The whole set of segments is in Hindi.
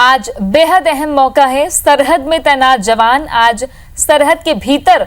आज बेहद अहम मौका है। सरहद में तैनात जवान आज सरहद के भीतर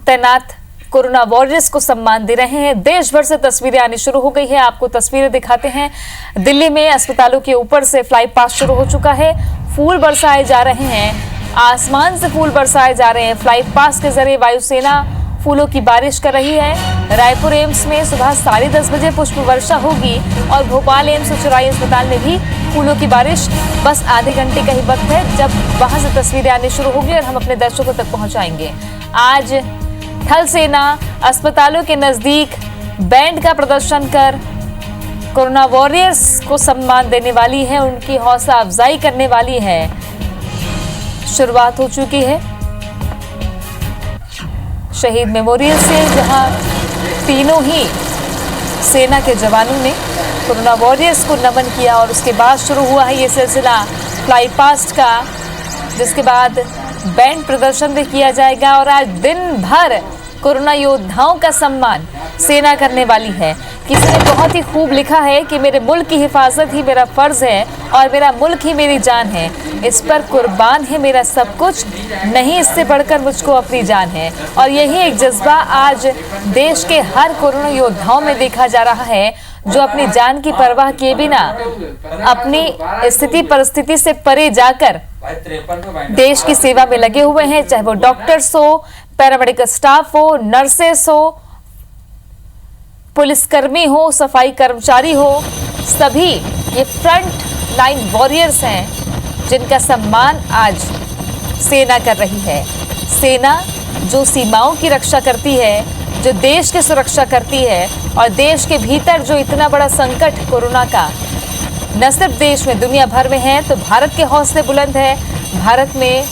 तैनात कोरोना वॉरियर्स को सम्मान दे रहे हैं। देश भर से तस्वीरें आनी शुरू हो गई है। आपको तस्वीरें दिखाते हैं। दिल्ली में अस्पतालों के ऊपर से फ्लाई पास्ट शुरू हो चुका है। फूल बरसाए जा रहे हैं, आसमान से फूल बरसाए जा रहे हैं। फ्लाई पास्ट के जरिए वायुसेना फूलों की बारिश कर रही है। रायपुर एम्स में सुबह 10:30 बजे पुष्प वर्षा होगी और भोपाल एम्स और चौराही अस्पताल में भी फूलों की बारिश। बस आधे घंटे का ही वक्त है जब वहां से तस्वीरें आनी शुरू होगी और हम अपने दर्शकों तक पहुंचाएंगे। आज थल सेना अस्पतालों के नजदीक बैंड का प्रदर्शन कर कोरोना वॉरियर्स को सम्मान देने वाली है, उनकी हौसला अफजाई करने वाली है। शुरुआत हो चुकी है शहीद मेमोरियल से, जहां तीनों ही सेना के जवानों ने कोरोना वॉरियर्स को नमन किया और उसके बाद शुरू हुआ है ये सिलसिला फ्लाई पास्ट का, जिसके बाद बैंड प्रदर्शन भी किया जाएगा। और आज दिन भर कोरोना योद्धाओं का सम्मान सेना करने वाली है। किसी ने बहुत ही खूब लिखा है कि मेरे मुल्क की हिफाजत ही मेरा फर्ज है और मेरा मुल्क ही मेरी जान है। इस पर कुर्बान है मेरा सब कुछ, नहीं इससे बढ़कर मुझको अपनी जान है। और यही एक जज्बा आज देश के हर कोरोना योद्धाओं में देखा जा रहा है, जो अपनी जान की परवाह किए बिना अपनी स्थिति परिस्थिति से परे जाकर देश की सेवा में लगे हुए हैं। चाहे वो डॉक्टर्स हो, पैरामेडिकल स्टाफ हो, नर्सेस हो, पुलिसकर्मी हो, सफाई कर्मचारी हो, सभी ये फ्रंट लाइन वॉरियर्स हैं जिनका सम्मान आज सेना कर रही है। सेना जो सीमाओं की रक्षा करती है, जो देश की सुरक्षा करती है, और देश के भीतर जो इतना बड़ा संकट कोरोना का न सिर्फ देश में दुनिया भर में है, तो भारत के हौसले बुलंद है। भारत में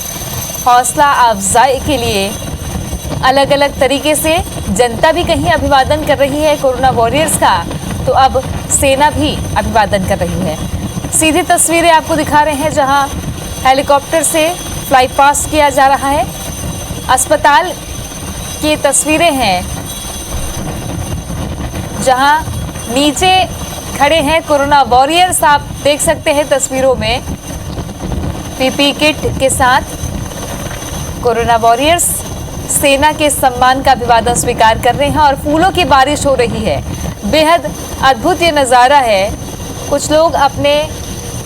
हौसला अफजाई के लिए अलग अलग तरीके से जनता भी कहीं अभिवादन कर रही है कोरोना वॉरियर्स का, तो अब सेना भी अभिवादन कर रही है। सीधी तस्वीरें आपको दिखा रहे हैं जहां हेलीकॉप्टर से फ्लाई पास्ट किया जा रहा है। अस्पताल की तस्वीरें हैं जहां नीचे खड़े हैं कोरोना वॉरियर्स। आप देख सकते हैं तस्वीरों में पीपी किट के साथ कोरोना वॉरियर्स सेना के सम्मान का अभिवादन स्वीकार कर रहे हैं और फूलों की बारिश हो रही है। बेहद अद्भुत ये नज़ारा है। कुछ लोग अपने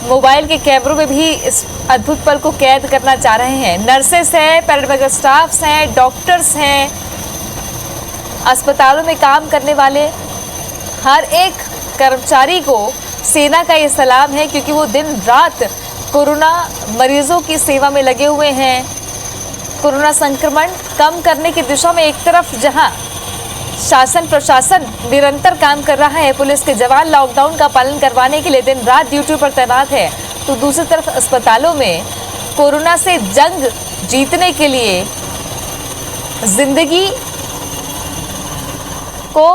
मोबाइल के कैमरों में भी इस अद्भुत पल को कैद करना चाह रहे हैं। नर्सेस हैं, पैरामेडिकल स्टाफ्स हैं, डॉक्टर्स हैं, अस्पतालों में काम करने वाले हर एक कर्मचारी को सेना का ये सलाम है, क्योंकि वो दिन रात कोरोना मरीजों की सेवा में लगे हुए हैं। कोरोना संक्रमण कम करने की दिशा में एक तरफ जहां शासन प्रशासन निरंतर काम कर रहा है, पुलिस के जवान लॉकडाउन का पालन करवाने के लिए दिन रात ड्यूटी पर तैनात है, तो दूसरी तरफ अस्पतालों में कोरोना से जंग जीतने के लिए जिंदगी को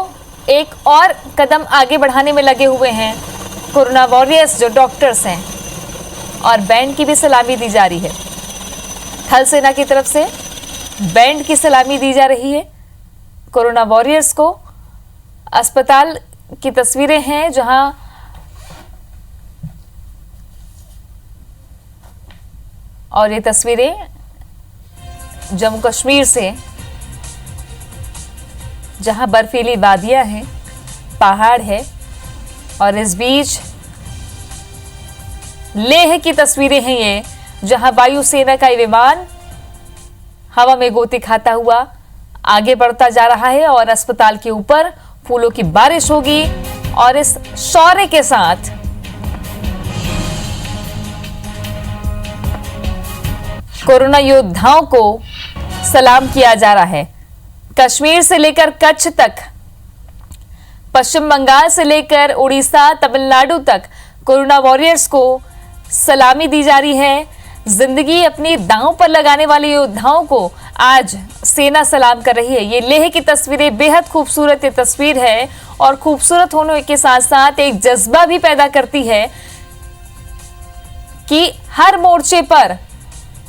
एक और कदम आगे बढ़ाने में लगे हुए हैं कोरोना वॉरियर्स जो डॉक्टर्स हैं। और बैंड की भी सलामी दी जा रही है। थल सेना की तरफ से बैंड की सलामी दी जा रही है कोरोना वॉरियर्स को। अस्पताल की तस्वीरें हैं जहां और ये तस्वीरें जम्मू कश्मीर से, जहां बर्फीली वादियां हैं, पहाड़ है, और इस बीच लेह की तस्वीरें हैं ये, जहां वायुसेना का विमान हवा में गोती खाता हुआ आगे बढ़ता जा रहा है और अस्पताल के ऊपर फूलों की बारिश होगी। और इस शौर्य के साथ कोरोना योद्धाओं को सलाम किया जा रहा है। कश्मीर से लेकर कच्छ तक, पश्चिम बंगाल से लेकर उड़ीसा, तमिलनाडु तक कोरोना वॉरियर्स को सलामी दी जा रही है। जिंदगी अपनी दांव पर लगाने वाले योद्धाओं को आज सेना सलाम कर रही है। ये लेह की तस्वीरें बेहद खूबसूरत ये तस्वीर है और खूबसूरत होने के साथ साथ एक जज्बा भी पैदा करती है कि हर मोर्चे पर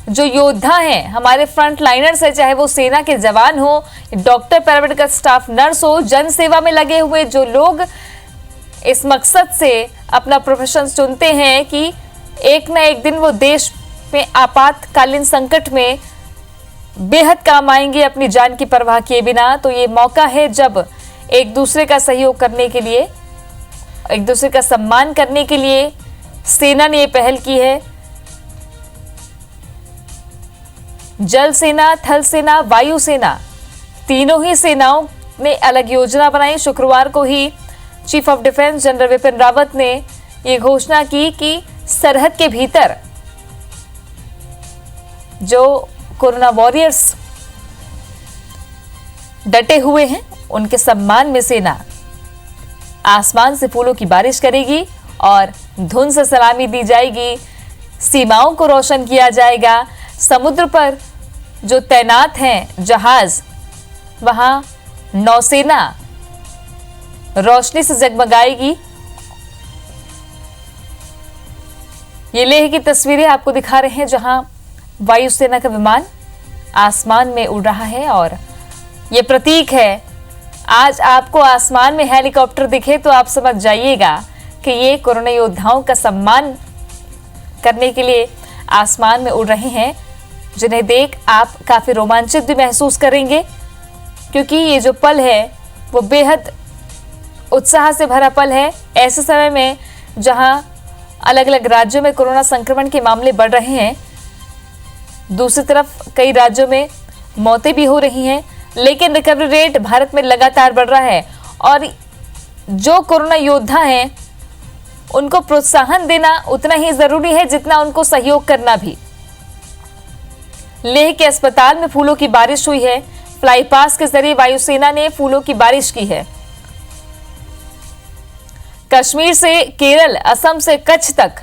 जो योद्धा हैं, हमारे फ्रंट लाइनर्स है, चाहे वो सेना के जवान हो, डॉक्टर, पैरामेडिकल स्टाफ, नर्स हो, जन सेवा में लगे हुए जो लोग इस मकसद से अपना प्रोफेशन चुनते हैं कि एक न एक दिन वो देश में आपातकालीन संकट में बेहद काम आएंगे अपनी जान की परवाह किए बिना। तो ये मौका है जब एक दूसरे का सहयोग करने के लिए, एक दूसरे का सम्मान करने के लिए सेना ने ये पहल की है। जल सेना, थल सेना, वायु सेना, तीनों ही सेनाओं ने अलग योजना बनाई। शुक्रवार को ही chief of defence general Vipin Rawat ने ये घोषणा की कि सरहद के भीतर जो कोरोना वॉरियर्स डटे हुए हैं उनके सम्मान में सेना आसमान से फूलों की बारिश करेगी और धुन से सलामी दी जाएगी, सीमाओं को रोशन किया जाएगा। समुद्र पर जो तैनात हैं जहाज, वहां नौसेना रोशनी से जगमगाएगी। ये लेह की तस्वीरें आपको दिखा रहे हैं जहां वायुसेना का विमान आसमान में उड़ रहा है और ये प्रतीक है। आज आपको आसमान में हेलीकॉप्टर दिखे तो आप समझ जाइएगा कि ये कोरोना योद्धाओं का सम्मान करने के लिए आसमान में उड़ रहे हैं, जिन्हें देख आप काफी रोमांचित भी महसूस करेंगे, क्योंकि ये जो पल है वो बेहद उत्साह से भरा पल है। ऐसे समय में जहां अलग अलग राज्यों में कोरोना संक्रमण के मामले बढ़ रहे हैं, दूसरी तरफ कई राज्यों में मौतें भी हो रही हैं, लेकिन रिकवरी रेट भारत में लगातार बढ़ रहा है और जो कोरोना योद्धा हैं उनको प्रोत्साहन देना उतना ही जरूरी है जितना उनको सहयोग करना भी। लेह के अस्पताल में फूलों की बारिश हुई है। फ्लाई पास के जरिए वायुसेना ने फूलों की बारिश की है। कश्मीर से केरल, असम से कच्छ तक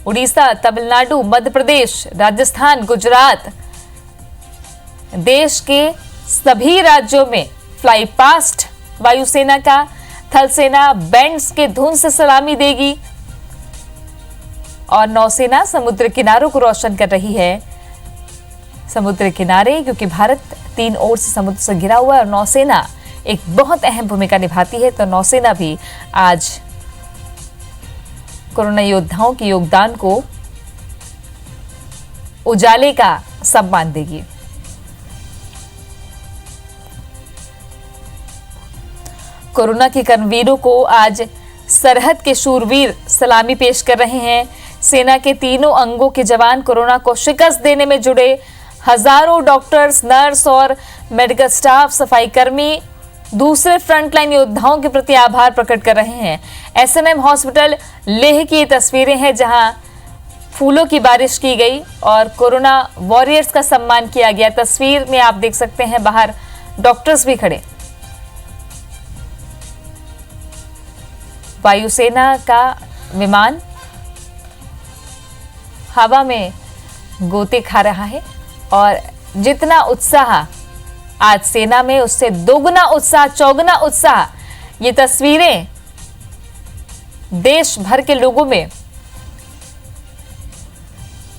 उड़ीसा, तमिलनाडु, मध्य प्रदेश, राजस्थान, गुजरात, देश के सभी राज्यों में फ्लाई पास्ट वायुसेना का थल सेना बैंड्स के धुन से सलामी देगी और नौसेना समुद्र किनारों को रोशन कर रही है। समुद्र किनारे, क्योंकि भारत तीन ओर से समुद्र से घिरा हुआ है और नौसेना एक बहुत अहम भूमिका निभाती है, तो नौसेना भी आज कोरोना योद्धाओं के योगदान को उजाले का सम्मान देगी। कोरोना के कर्मवीरों को आज सरहद के शूरवीर सलामी पेश कर रहे हैं। सेना के तीनों अंगों के जवान कोरोना को शिकस्त देने में जुड़े हजारों डॉक्टर्स, नर्स और मेडिकल स्टाफ, सफाई कर्मी दूसरे फ्रंटलाइन योद्धाओं के प्रति आभार प्रकट कर रहे हैं। एसएनएम हॉस्पिटल लेह की ये तस्वीरें हैं जहां फूलों की बारिश की गई और कोरोना वॉरियर्स का सम्मान किया गया। तस्वीर में आप देख सकते हैं बाहर डॉक्टर्स भी खड़े। वायुसेना का विमान हवा में गोते खा रहा है और जितना उत्साह आज सेना में, उससे दोगुना उत्साह, चौगुना उत्साह ये तस्वीरें देश भर के लोगों में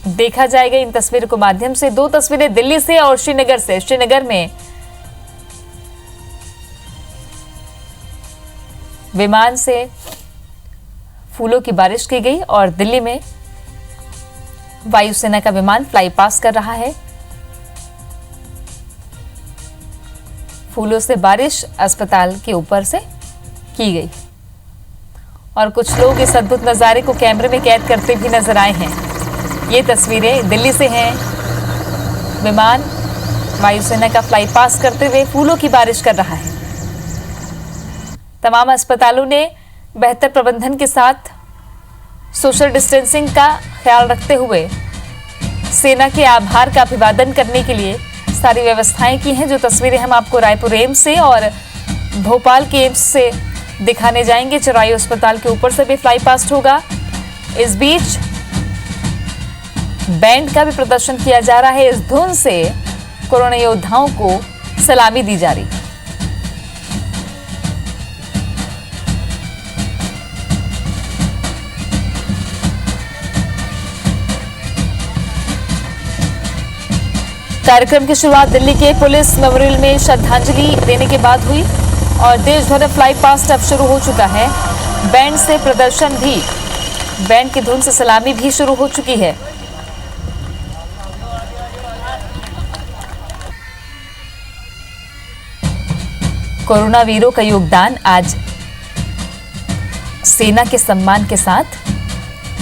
देखा जाएगा। इन तस्वीरों के माध्यम से दो तस्वीरें दिल्ली से और श्रीनगर से। श्रीनगर में विमान से फूलों की बारिश की गई और दिल्ली में वायुसेना का विमान फ्लाई पास कर रहा है। फूलों से बारिश अस्पताल के ऊपर से की गई और कुछ लोग इस अद्भुत नज़ारे को कैमरे में कैद करते भी नजर आए हैं। ये तस्वीरें दिल्ली से हैं। विमान वायुसेना का फ्लाई पास करते हुए फूलों की बारिश कर रहा है। तमाम अस्पतालों ने बेहतर प्रबंधन के साथ सोशल डिस्टेंसिंग का ख्याल रखते हुए सेना के आभार का अभिवादन करने के लिए सारी व्यवस्थाएं की हैं। जो तस्वीरें हम आपको रायपुर एम्स से और भोपाल के एम्स से दिखाने जाएंगे। चिरायू अस्पताल के ऊपर से भी फ्लाई पास्ट होगा। इस बीच बैंड का भी प्रदर्शन किया जा रहा है। इस धुन से कोरोना योद्धाओं को सलामी दी जा रही है। कार्यक्रम की शुरुआत दिल्ली के पुलिस मेमोरियल में श्रद्धांजलि देने के बाद हुई। और देश भर में फ्लाई पास्ट अब शुरू हो चुका है। बैंड से प्रदर्शन भी, बैंड की धुन से सलामी भी शुरू हो चुकी है। कोरोना वीरों का योगदान आज सेना के सम्मान के साथ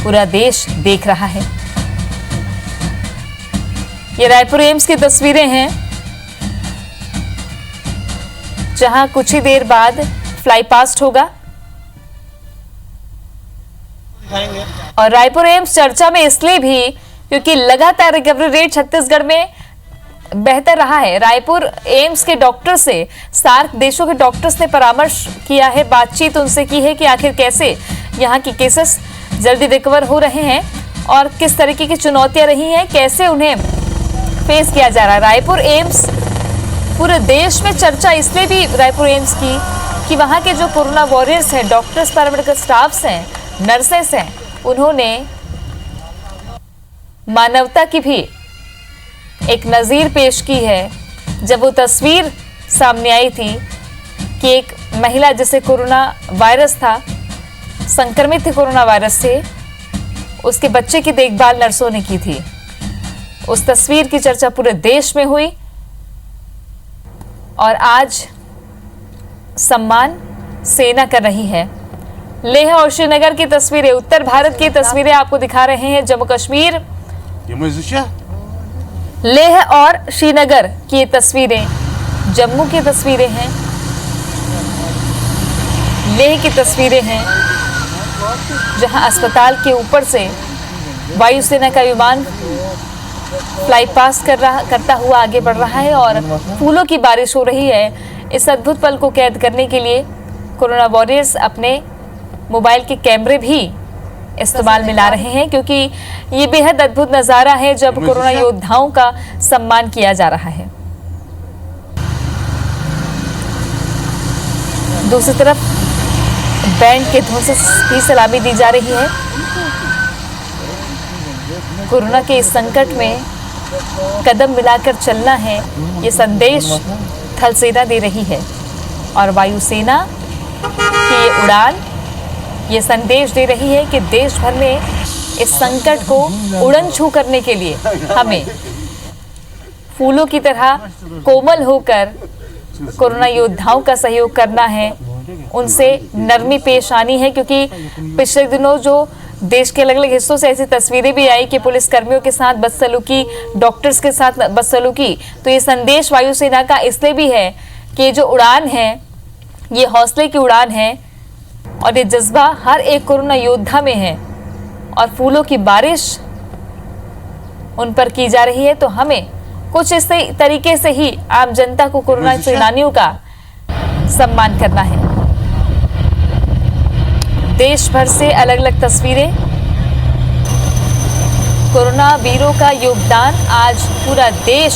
पूरा देश देख रहा है। ये रायपुर एम्स की तस्वीरें हैं, जहां कुछ ही देर बाद फ्लाई पास्ट होगा और रायपुर एम्स चर्चा में इसलिए भी क्योंकि लगातार रिकवरी रेट छत्तीसगढ़ में बेहतर रहा है। रायपुर एम्स के डॉक्टर से सार्क देशों के डॉक्टर्स ने परामर्श किया है, बातचीत उनसे की है कि आखिर कैसे यहाँ के केसेस जल्दी रिकवर हो रहे हैं और किस तरीके की चुनौतियां रही हैं, कैसे उन्हें फेस किया जा रहा है। रायपुर एम्स पूरे देश में चर्चा इसलिए भी रायपुर एम्स की कि वहाँ के जो कोरोना वॉरियर्स हैं, डॉक्टर्स, पैरामेडिकल स्टाफ्स हैं, नर्सेस हैं, उन्होंने मानवता की भी एक नज़ीर पेश की है जब वो तस्वीर सामने आई थी कि एक महिला जिसे कोरोना वायरस था, संक्रमित थी कोरोना वायरस से, उसके बच्चे की देखभाल नर्सों ने की थी। उस तस्वीर की चर्चा पूरे देश में हुई और आज सम्मान सेना कर रही है। लेह और श्रीनगर की तस्वीरें, उत्तर भारत की तस्वीरें आपको दिखा रहे हैं। जम्मू कश्मीर, लेह और श्रीनगर की ये तस्वीरें, जम्मू की तस्वीरें हैं, लेह की तस्वीरें हैं, जहां अस्पताल के ऊपर से वायुसेना का विमान फ्लाई पास करता हुआ आगे बढ़ रहा है और फूलों की बारिश हो रही है। इस अद्भुत पल को कैद करने के लिए कोरोना वॉरियर्स अपने मोबाइल के कैमरे भी इस्तेमाल में ला रहे हैं, क्योंकि ये बेहद अद्भुत नज़ारा है जब कोरोना योद्धाओं का सम्मान किया जा रहा है। दूसरी तरफ बैंड के धुन से भी सलामी दी जा रही है। कोरोना के इस संकट में कदम मिलाकर चलना है, ये संदेश थल सेना दे रही है और वायुसेना की ये उड़ान ये संदेश दे रही है कि देश भर में इस संकट को उड़न छू करने के लिए हमें फूलों की तरह कोमल होकर कोरोना योद्धाओं का सहयोग करना है, उनसे नरमी पेश आनी है। क्योंकि पिछले दिनों जो देश के अलग अलग हिस्सों से ऐसी तस्वीरें भी आई कि पुलिस कर्मियों के साथ बदसलूकी, डॉक्टर्स के साथ बदसलूकी, तो ये संदेश वायुसेना का इसलिए भी है कि ये जो उड़ान है ये हौसले की उड़ान है और ये जज्बा हर एक कोरोना योद्धा में है और फूलों की बारिश उन पर की जा रही है। तो हमें कुछ इस तरीके से ही आम जनता को कोरोना सेनानियों का सम्मान करना है। देश भर से अलग अलग तस्वीरें, कोरोना वीरों का योगदान आज पूरा देश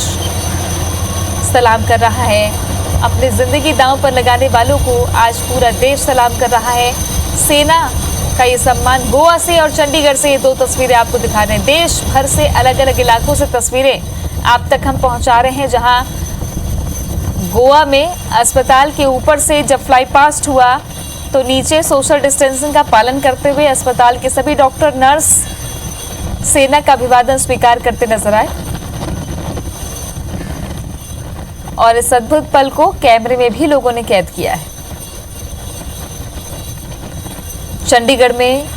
सलाम कर रहा है। अपनी जिंदगी दांव पर लगाने वालों को आज पूरा देश सलाम कर रहा है। सेना का ये सम्मान, गोवा से और चंडीगढ़ से ये दो तस्वीरें आपको दिखा रहे हैं। देश भर से अलग अलग इलाकों से तस्वीरें आप तक हम पहुंचा रहे हैं, जहां गोवा में अस्पताल के ऊपर से जब फ्लाई पास्ट हुआ तो नीचे सोशल डिस्टेंसिंग का पालन करते हुए अस्पताल के सभी डॉक्टर, नर्स सेना का अभिवादन स्वीकार करते नजर आए और इस अद्भुत पल को कैमरे में भी लोगों ने कैद किया है। चंडीगढ़ में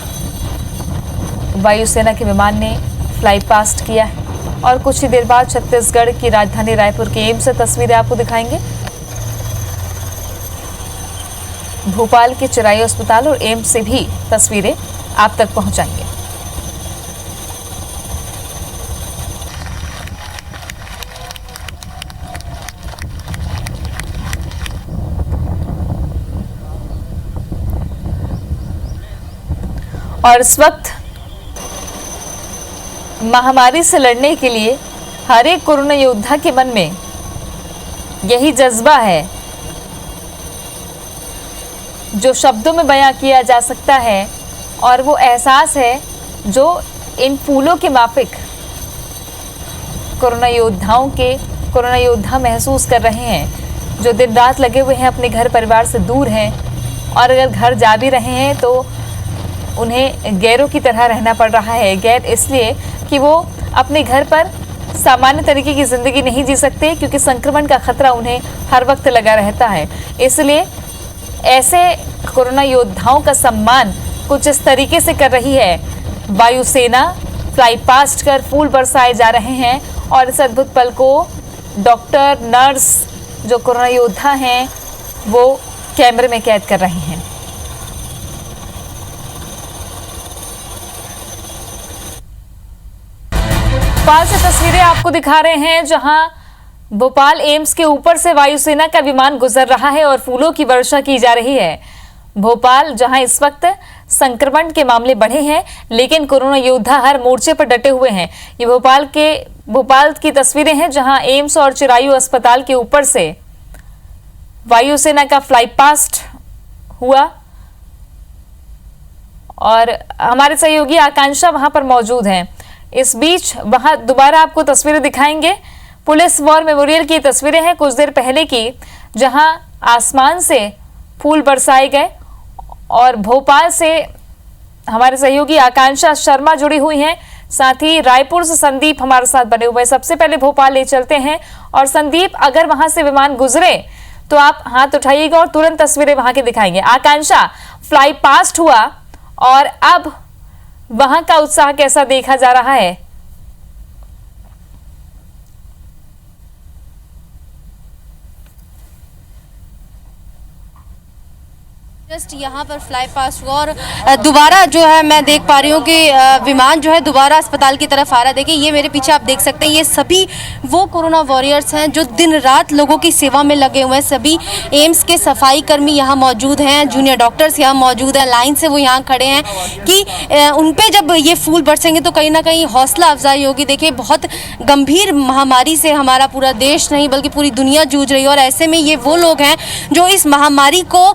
वायुसेना के विमान ने फ्लाई पास्ट किया है और कुछ ही देर बाद छत्तीसगढ़ की राजधानी रायपुर के एम्स से तस्वीरें आपको दिखाएंगे। भोपाल के चिरायु अस्पताल और एम्स से भी तस्वीरें आप तक पहुंचाएंगे। और इस वक्त महामारी से लड़ने के लिए हर एक कोरोना योद्धा के मन में यही जज्बा है जो शब्दों में बयां किया जा सकता है और वो एहसास है जो इन फूलों के माफिक कोरोना योद्धा महसूस कर रहे हैं। जो दिन रात लगे हुए हैं, अपने घर परिवार से दूर हैं और अगर घर जा भी रहे हैं तो उन्हें गैरों की तरह रहना पड़ रहा है। गैर इसलिए कि वो अपने घर पर सामान्य तरीके की ज़िंदगी नहीं जी सकते क्योंकि संक्रमण का खतरा उन्हें हर वक्त लगा रहता है। इसलिए ऐसे कोरोना योद्धाओं का सम्मान कुछ इस तरीके से कर रही है वायुसेना। फ्लाई पास्ट कर फूल बरसाए जा रहे हैं और इस अद्भुत पल को डॉक्टर, नर्स, जो कोरोना योद्धा हैं, वो कैमरे में कैद कर रहे हैं। भोपाल से तस्वीरें आपको दिखा रहे हैं जहां भोपाल एम्स के ऊपर से वायुसेना का विमान गुजर रहा है और फूलों की वर्षा की जा रही है। भोपाल जहां इस वक्त संक्रमण के मामले बढ़े हैं लेकिन कोरोना योद्धा हर मोर्चे पर डटे हुए हैं। ये भोपाल की तस्वीरें हैं जहां एम्स और चिरायु अस्पताल के ऊपर से वायुसेना का फ्लाई पास्ट हुआ और हमारे सहयोगी आकांक्षा वहां पर मौजूद हैं। इस बीच वहां दोबारा आपको तस्वीरें दिखाएंगे। पुलिस वॉर मेमोरियल की तस्वीरें हैं कुछ देर पहले की, जहां आसमान से फूल बरसाए गए और भोपाल से हमारे सहयोगी आकांक्षा शर्मा जुड़ी हुई हैं, साथ ही रायपुर से संदीप हमारे साथ बने हुए हैं। सबसे पहले भोपाल ले चलते हैं और संदीप, अगर वहां से विमान गुजरे तो आप हाथ उठाइएगा और तुरंत तस्वीरें वहां की दिखाएंगे। आकांक्षा, फ्लाई पास्ट हुआ और अब वहां का उत्साह कैसा देखा जा रहा है? जस्ट यहाँ पर फ्लाई पास्ट हुआ और दोबारा जो है मैं देख पा रही हूँ कि विमान जो है दोबारा अस्पताल की तरफ आ रहा है। देखिए ये मेरे पीछे आप देख सकते हैं, ये सभी वो कोरोना वॉरियर्स हैं जो दिन रात लोगों की सेवा में लगे हुए हैं। सभी एम्स के सफाई कर्मी यहाँ मौजूद हैं, जूनियर डॉक्टर्स यहाँ मौजूद हैं, लाइन से वो यहाँ खड़े हैं कि उन पर जब ये फूल बरसेंगे तो कहीं ना कहीं हौसला अफजाई होगी। देखिए बहुत गंभीर महामारी से हमारा पूरा देश नहीं बल्कि पूरी दुनिया जूझ रही है और ऐसे में ये वो लोग हैं जो इस महामारी को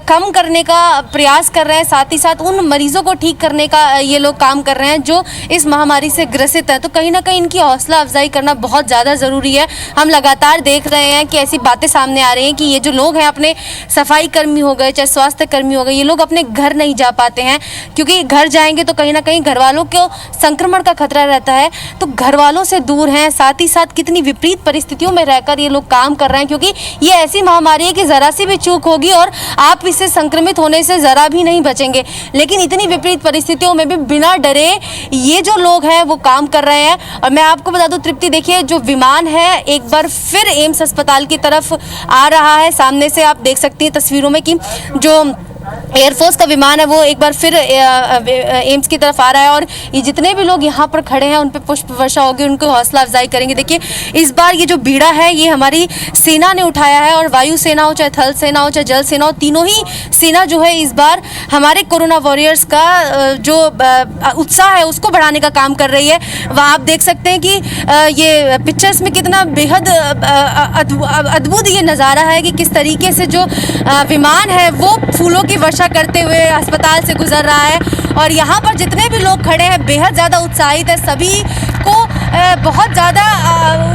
कम करने का प्रयास कर रहे हैं, साथ ही साथ उन मरीजों को ठीक करने का ये लोग काम कर रहे हैं जो इस महामारी से ग्रसित हैं। तो कहीं ना कहीं इनकी हौसला अफजाई करना बहुत ज़्यादा ज़रूरी है। हम लगातार देख रहे हैं कि ऐसी बातें सामने आ रही हैं कि ये जो लोग हैं, अपने सफाई कर्मी हो गए, चाहे स्वास्थ्य कर्मी हो गए, ये लोग अपने घर नहीं जा पाते हैं क्योंकि घर जाएंगे तो कहीं ना कहीं घर वालों को संक्रमण का खतरा रहता है। तो घर वालों से दूर हैं, साथ ही साथ कितनी विपरीत परिस्थितियों में रहकर ये लोग काम कर रहे हैं क्योंकि ये ऐसी महामारी है कि ज़रा सी भी चूक होगी और आप इससे संक्रमित होने से ज़रा भी नहीं बचेंगे। लेकिन इतनी विपरीत परिस्थितियों में भी बिना डरे ये जो लोग हैं वो काम कर रहे हैं। और मैं आपको बता दूं तृप्ति, देखिए जो विमान है एक बार फिर एम्स अस्पताल की तरफ आ रहा है। सामने से आप देख सकती हैं तस्वीरों में कि जो एयरफोर्स का विमान है वो एक बार फिर एम्स की तरफ आ रहा है और ये जितने भी लोग यहाँ पर खड़े हैं उन पे पुष्प वर्षा होगी, उनको हौसला अफजाई करेंगे। देखिए इस बार ये जो बीड़ा है ये हमारी सेना ने उठाया है और वायु सेना हो, चाहे थल सेना हो, चाहे जल सेना हो, तीनों ही सेना जो है इस बार हमारे कोरोना वॉरियर्स का जो उत्साह है उसको बढ़ाने का काम कर रही है। वह आप देख सकते हैं कि ये पिक्चर्स में कितना बेहद अद्भुत ये नज़ारा है कि किस तरीके से जो विमान है वो फूलों की वर्षा करते हुए अस्पताल से गुजर रहा है और यहाँ पर जितने भी लोग खड़े हैं बेहद ज़्यादा उत्साहित है। सभी को बहुत ज़्यादा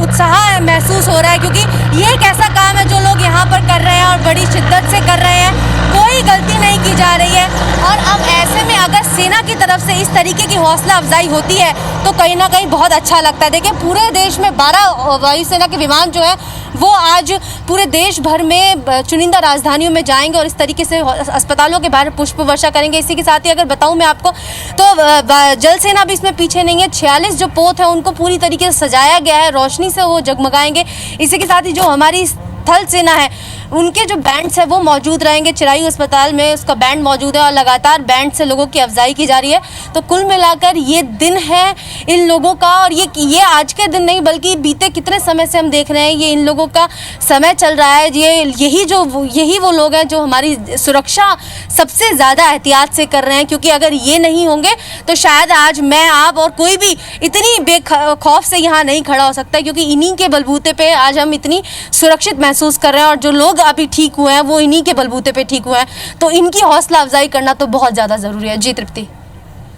उत्साह महसूस हो रहा है क्योंकि ये एक ऐसा काम है जो लोग यहाँ पर कर रहे हैं और बड़ी शिद्दत से कर रहे हैं, कोई गलती नहीं की जा रही है। और अब ऐसे में अगर सेना की तरफ से इस तरीके की हौसला अफजाई होती है तो कहीं ना कहीं बहुत अच्छा लगता है। देखिए पूरे देश में 12 वायुसेना के विमान जो है वो आज पूरे देश भर में चुनिंदा राजधानियों में जाएंगे और इस तरीके से अस्पतालों के बाहर पुष्प वर्षा करेंगे। इसी के साथ ही अगर बताऊं मैं आपको तो जल सेना भी इसमें पीछे नहीं है। 46 जो पोत है उनको पूरी तरीके से सजाया गया है, रोशनी से वो जगमगाएंगे। इसी के साथ ही जो हमारी थल सेना है उनके जो बैंड्स है वो मौजूद रहेंगे। चिरायु अस्पताल में उसका बैंड मौजूद है और लगातार बैंड से लोगों की अफजाई की जा रही है। तो कुल मिलाकर ये दिन है इन लोगों का और ये आज के दिन नहीं बल्कि बीते कितने समय से हम देख रहे हैं ये इन लोगों का समय चल रहा है। यही वो लोग हैं जो हमारी सुरक्षा सबसे ज़्यादा एहतियात से कर रहे हैं क्योंकि अगर ये नहीं होंगे तो शायद आज मैं, आप और कोई भी इतनी बेखौफ से यहाँ नहीं खड़ा हो सकता क्योंकि इन्हीं के बलबूते पे आज हम इतनी सुरक्षित महसूस कर रहे हैं और जो लोग अभी ठीक हुए हैं वो इन्हीं के बलबूते पे ठीक हुए हैं। तो इनकी हौसला अफजाई करना तो बहुत ज़्यादा ज़रूरी है। जी तृप्ति।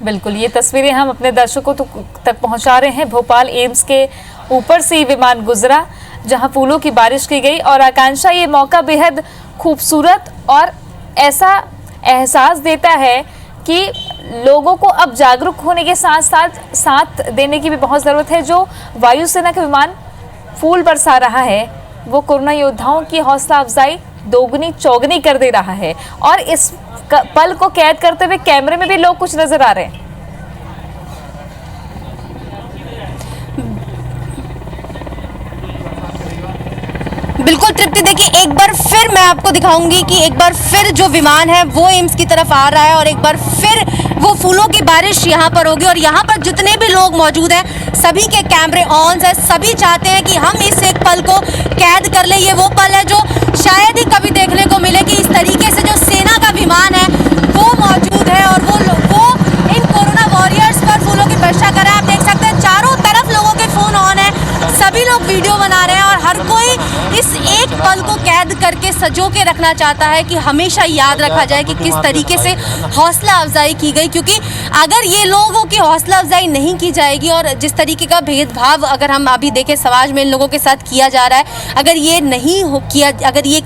बिल्कुल, ये तस्वीरें हम अपने दर्शकों तक पहुंचा रहे हैं। भोपाल एम्स के ऊपर से विमान गुजरा जहां फूलों की बारिश की गई। और आकांक्षा, ये मौका बेहद खूबसूरत और ऐसा एहसास देता है कि लोगों को अब जागरूक होने के साथ साथ साथ देने की भी बहुत ज़रूरत है। जो वायुसेना का विमान फूल बरसा रहा है वो कोरोना योद्धाओं की हौसला अफजाई दोगुनी चौगुनी कर दे रहा है। और इस पल को कैद करते हुए कैमरे में भी लोग कुछ नजर आ रहे हैं। बिल्कुल तृप्ति, देखिए एक बार फिर मैं आपको दिखाऊंगी कि एक बार फिर जो विमान है वो एम्स की तरफ आ रहा है और एक बार फिर वो फूलों की बारिश यहाँ पर होगी। और यहाँ पर जितने भी लोग मौजूद हैं सभी के कैमरे ऑन है, सभी चाहते हैं कि हम इस एक पल को कैद कर ले। ये वो पल है जो शायद ही कभी देखने को मिले कि इस तरीके से जो सेना का विमान है वो मौजूद है और वो इन कोरोना वॉरियर्स पर फूलों की वर्षा कर रहा है। आप देख सकते हैं चारों तरफ लोगों के फोन ऑन है, सभी लोग वीडियो बना रहे हैं और हर कोई इस एक पल को कैद करके सजो के रखना चाहता है कि हमेशा याद रखा जाए कि किस तरीके से हौसला अफजाई की गई। क्योंकि अगर ये लोगों की हौसला अफजाई नहीं की जाएगी और जिस तरीके का भेदभाव अगर हम अभी देखें समाज में इन लोगों के साथ किया जा रहा है, अगर ये नहीं किया, अगर ये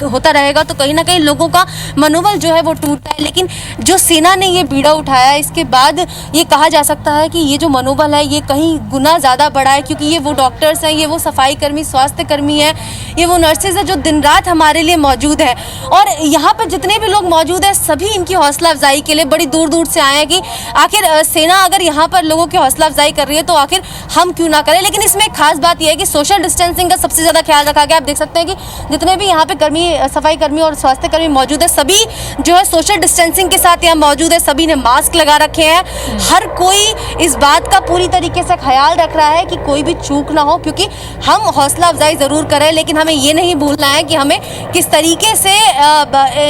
होता रहेगा तो कहीं ना कहीं लोगों का मनोबल जो है वो टूटता है। लेकिन जो सेना ने ये बीड़ा उठाया, इसके बाद ये कहा जा सकता है कि ये जो मनोबल है ये कहीं गुना ज़्यादा बढ़ा है। क्योंकि ये वो डॉक्टर्स हैं, ये वो सफाई कर्मी, स्वास्थ्य कर्मी हैं, ये वो नर्सेज हैं जो दिन रात हमारे लिए मौजूद है। और यहाँ पर जितने भी लोग मौजूद हैं सभी इनकी हौसला अफजाई के लिए बड़ी दूर दूर से आए हैं कि आखिर सेना अगर यहाँ पर लोगों की हौसला अफजाई कर रही है तो आखिर हम क्यों ना करें। लेकिन इसमें एक खास बात यह है कि सोशल डिस्टेंसिंग का सबसे ज़्यादा ख्याल रखा गया। आप देख सकते हैं कि जितने भी यहाँ पे कर्मी, सफाई कर्मी और स्वास्थ्य कर्मी मौजूद है सभी जो है सोशल डिस्टेंसिंग के साथ यहाँ मौजूद है। सभी ने मास्क लगा रखे हैं, हर कोई इस बात का पूरी तरीके से ख्याल रख रहा है कि कोई भी चूक ना हो। क्योंकि हम हौसला अफजाई ज़रूर करें लेकिन हमें ये नहीं भूलना है कि हमें किस तरीके से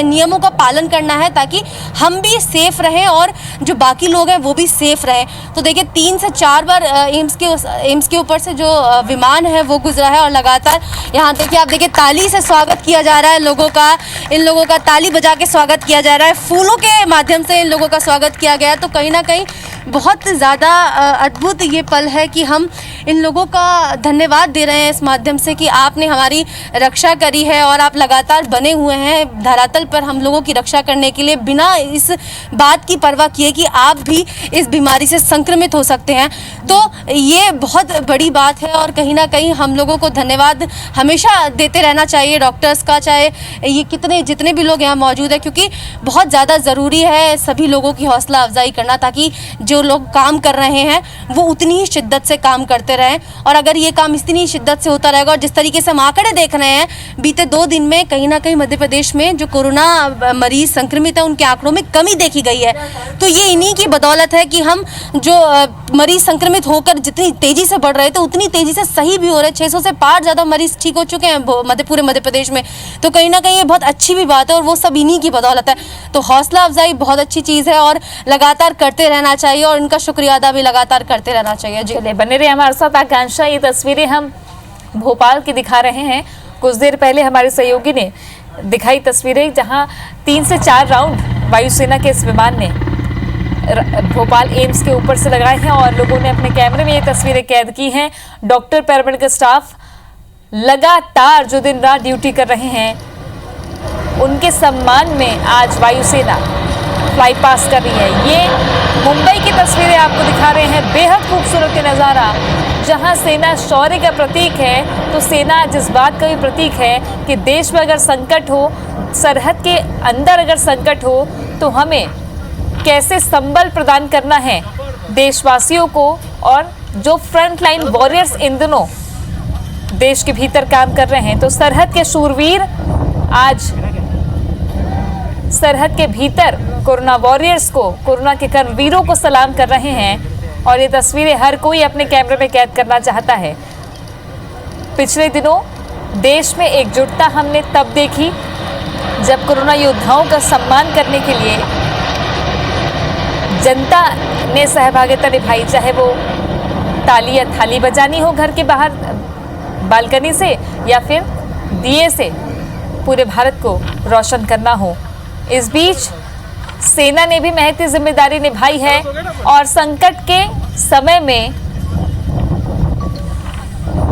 नियमों का पालन करना है ताकि हम भी सेफ रहें और जो बाकी लोग हैं वो भी सेफ रहें। तो देखिए 3 से 4 बार एम्स के ऊपर से जो विमान है वो गुजरा है और लगातार यहाँ देखिए, आप देखिए ताली से स्वागत किया जा रहा है लोगों का, इन लोगों का ताली बजा के स्वागत किया जा रहा है, फूलों के माध्यम से इन लोगों का स्वागत किया गया। तो कहीं ना कहीं बहुत ज़्यादा अद्भुत ये पल है कि हम इन लोगों का धन्यवाद दे रहे हैं इस माध्यम से कि आपने हमारी रक्षा करी है और आप लगातार बने हुए हैं धरातल पर हम लोगों की रक्षा करने के लिए, बिना इस बात की परवाह किए कि आप भी इस बीमारी से संक्रमित हो सकते हैं। तो ये बहुत बड़ी बात है और कहीं ना कहीं हम लोगों को धन्यवाद हमेशा देते रहना चाहिए डॉक्टर्स का, चाहे ये जितने भी लोग यहाँ मौजूद हैं, क्योंकि बहुत ज़्यादा ज़रूरी है सभी लोगों की हौसला अफजाई करना ताकि जो लोग काम कर रहे हैं वो उतनी ही शिद्दत से काम करते रहें। और अगर ये काम इतनी शिद्दत से होता रहेगा और जिस तरीके से हम आंकड़े देख रहे हैं बीते 2 दिन में कहीं ना कहीं मध्य प्रदेश में जो कोरोना मरीज संक्रमित है उनके आंकड़ों में कमी देखी गई है। तो ये इन्हीं की बदौलत है कि हम जो मरीज संक्रमित होकर जितनी तेज़ी से बढ़ रहे थे उतनी तेज़ी से सही भी हो रहे। 600 से पार ज़्यादा मरीज ठीक हो चुके हैं पूरे मध्य प्रदेश में। तो कहीं ना कहीं ये बहुत अच्छी भी बात है और वो सब इन्हीं की बदौलत है। तो हौसला अफजाई बहुत अच्छी चीज़ है और लगातार करते रहना चाहिए और इनका शुक्रिया अदा भी लगातार करते रहना चाहिए। जी चलिए बने रहे हमारे साथ आकांक्षा। ये तस्वीरें हम भोपाल की दिखा रहे हैं। कुछ देर पहले हमारे सहयोगी ने दिखाई तस्वीरें जहां 3 से 4 राउंड वायुसेना के इस विमान ने भोपाल एम्स के ऊपर से लगाए हैं और लोगों ने अपने कैमरे में ये तस्वीरें कैद की हैं। डॉक्टर, पैरामेडिकल स्टाफ लगातार जो दिन रात ड्यूटी कर रहे हैं उनके सम्मान में आज वायुसेना फ्लाई पास कर रही है। ये मुंबई की तस्वीरें आपको दिखा रहे हैं। बेहद खूबसूरत ये नज़ारा जहां सेना शौर्य का प्रतीक है, तो सेना जिस बात का भी प्रतीक है कि देश में अगर संकट हो, सरहद के अंदर अगर संकट हो तो हमें कैसे संबल प्रदान करना है देशवासियों को। और जो फ्रंट लाइन वॉरियर्स इन दिनों देश के भीतर काम कर रहे हैं, तो सरहद के शूरवीर आज सरहद के भीतर कोरोना वॉरियर्स को, कोरोना के कर्मवीरों को सलाम कर रहे हैं। और ये तस्वीरें हर कोई अपने कैमरे में कैद करना चाहता है। पिछले दिनों देश में एकजुटता हमने तब देखी जब कोरोना योद्धाओं का सम्मान करने के लिए जनता ने सहभागिता निभाई, चाहे वो ताली या थाली बजानी हो घर के बाहर बालकनी से या फिर दिए से पूरे भारत को रोशन करना हो। इस बीच सेना ने भी महती जिम्मेदारी निभाई है और संकट के समय में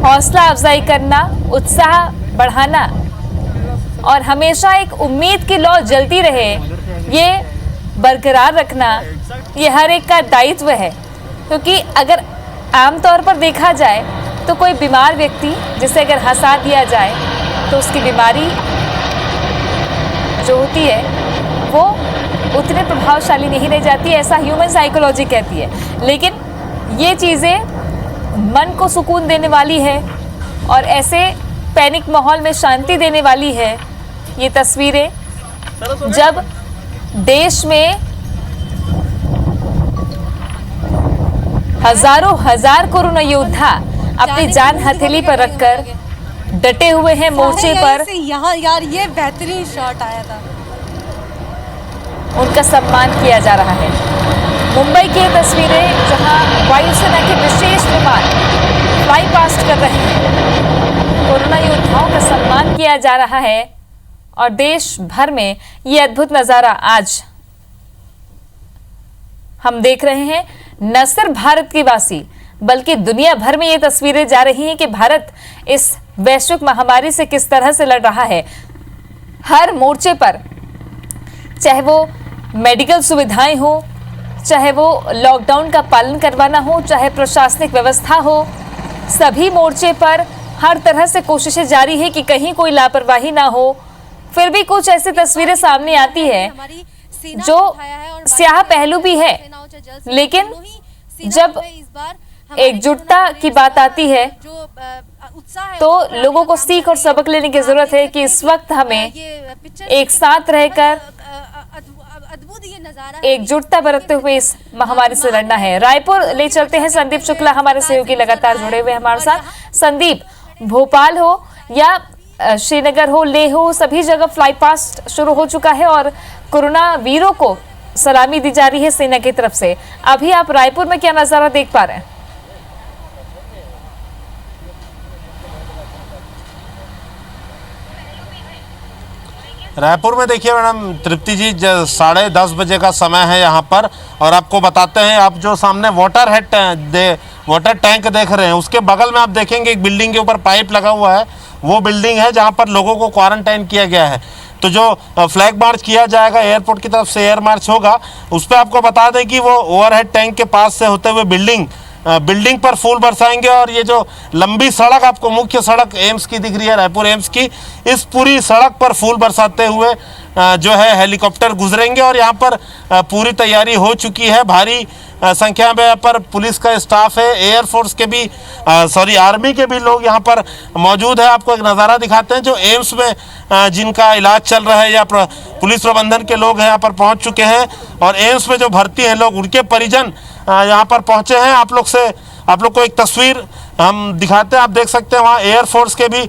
हौसला अफजाई करना, उत्साह बढ़ाना और हमेशा एक उम्मीद की लौ जलती रहे, ये बरकरार रखना, ये हर एक का दायित्व है। क्योंकि अगर आमतौर पर देखा जाए तो कोई बीमार व्यक्ति जिसे अगर हंसा दिया जाए तो उसकी बीमारी जो होती है वो उतने प्रभावशाली नहीं रह जाती, ऐसा ह्यूमन साइकोलॉजी कहती है। लेकिन ये चीज़ें मन को सुकून देने वाली है और ऐसे पैनिक माहौल में शांति देने वाली है ये तस्वीरें, जब देश में हजारों हजार कोरोना योद्धा अपनी जान हथेली पर रखकर डटे हुए हैं मोर्चे पर। यहाँ यार ये बेहतरीन शॉट आया था, उनका सम्मान किया जा रहा है। मुंबई की तस्वीरें जहां वायुसेना के विशेष विमान फ्लाई पास्ट कर रहे हैं, कोरोना योद्धाओं का सम्मान किया जा रहा है और देश भर में ये अद्भुत नजारा आज हम देख रहे हैं। न सिर्फ भारत के वासी बल्कि दुनिया भर में ये तस्वीरें जा रही हैं कि भारत इस वैश्विक महामारी से किस तरह से लड़ रहा है। हर मोर्चे पर, चाहे वो मेडिकल सुविधाएं हो, चाहे वो लॉकडाउन का पालन करवाना हो, चाहे प्रशासनिक व्यवस्था हो, सभी मोर्चे पर हर तरह से कोशिशें जारी है कि कहीं कोई लापरवाही ना हो। फिर भी कुछ ऐसी तस्वीरें सामने आती है जो स्याह पहलू भी है, लेकिन जब एकजुटता की बात आती है तो लोगों को सीख और सबक लेने की जरूरत है कि इस वक्त हमें एक साथ रहकर एकजुटता बरतते हुए इस महामारी से लड़ना है। रायपुर ले चलते हैं संदीप शुक्ला, हमारे सहयोगी लगातार जुड़े हुए हमारे साथ। संदीप, भोपाल हो या श्रीनगर हो, लेह हो, सभी जगह फ्लाई पास्ट शुरू हो चुका है और कोरोना वीरों को सलामी दी जा रही है सेना की तरफ से। अभी आप रायपुर में क्या नजारा देख पा रहे हैं? रायपुर में देखिए मैडम तृप्ति जी, 10:30 बजे का समय है यहाँ पर और आपको बताते हैं, आप जो सामने वाटर टैंक देख रहे हैं उसके बगल में आप देखेंगे एक बिल्डिंग के ऊपर पाइप लगा हुआ है। वो बिल्डिंग है जहाँ पर लोगों को क्वारंटाइन किया गया है। तो जो फ्लैग मार्च किया जाएगा, एयरपोर्ट की तरफ से एयर मार्च होगा, उस पर आपको बता दें कि वो ओवरहेड टैंक के पास से होते हुए बिल्डिंग पर फूल बरसाएंगे और ये जो लंबी सड़क आपको मुख्य सड़क एम्स की दिख रही है, रायपुर एम्स की, इस पूरी सड़क पर फूल बरसाते हुए जो है हेलीकॉप्टर गुजरेंगे और यहाँ पर पूरी तैयारी हो चुकी है। भारी संख्या में यहाँ पर पुलिस का स्टाफ है, एयरफोर्स के भी आर्मी के भी लोग यहाँ पर मौजूद है। आपको एक नज़ारा दिखाते हैं जो एम्स में जिनका इलाज चल रहा है या पुलिस प्रबंधन के लोग यहाँ पर पहुँच चुके हैं और एम्स में जो भर्ती हैं लोग, उनके परिजन यहाँ पर पहुँचे हैं। आप लोग को एक तस्वीर हम दिखाते हैं, आप देख सकते हैं वहाँ एयरफोर्स के भी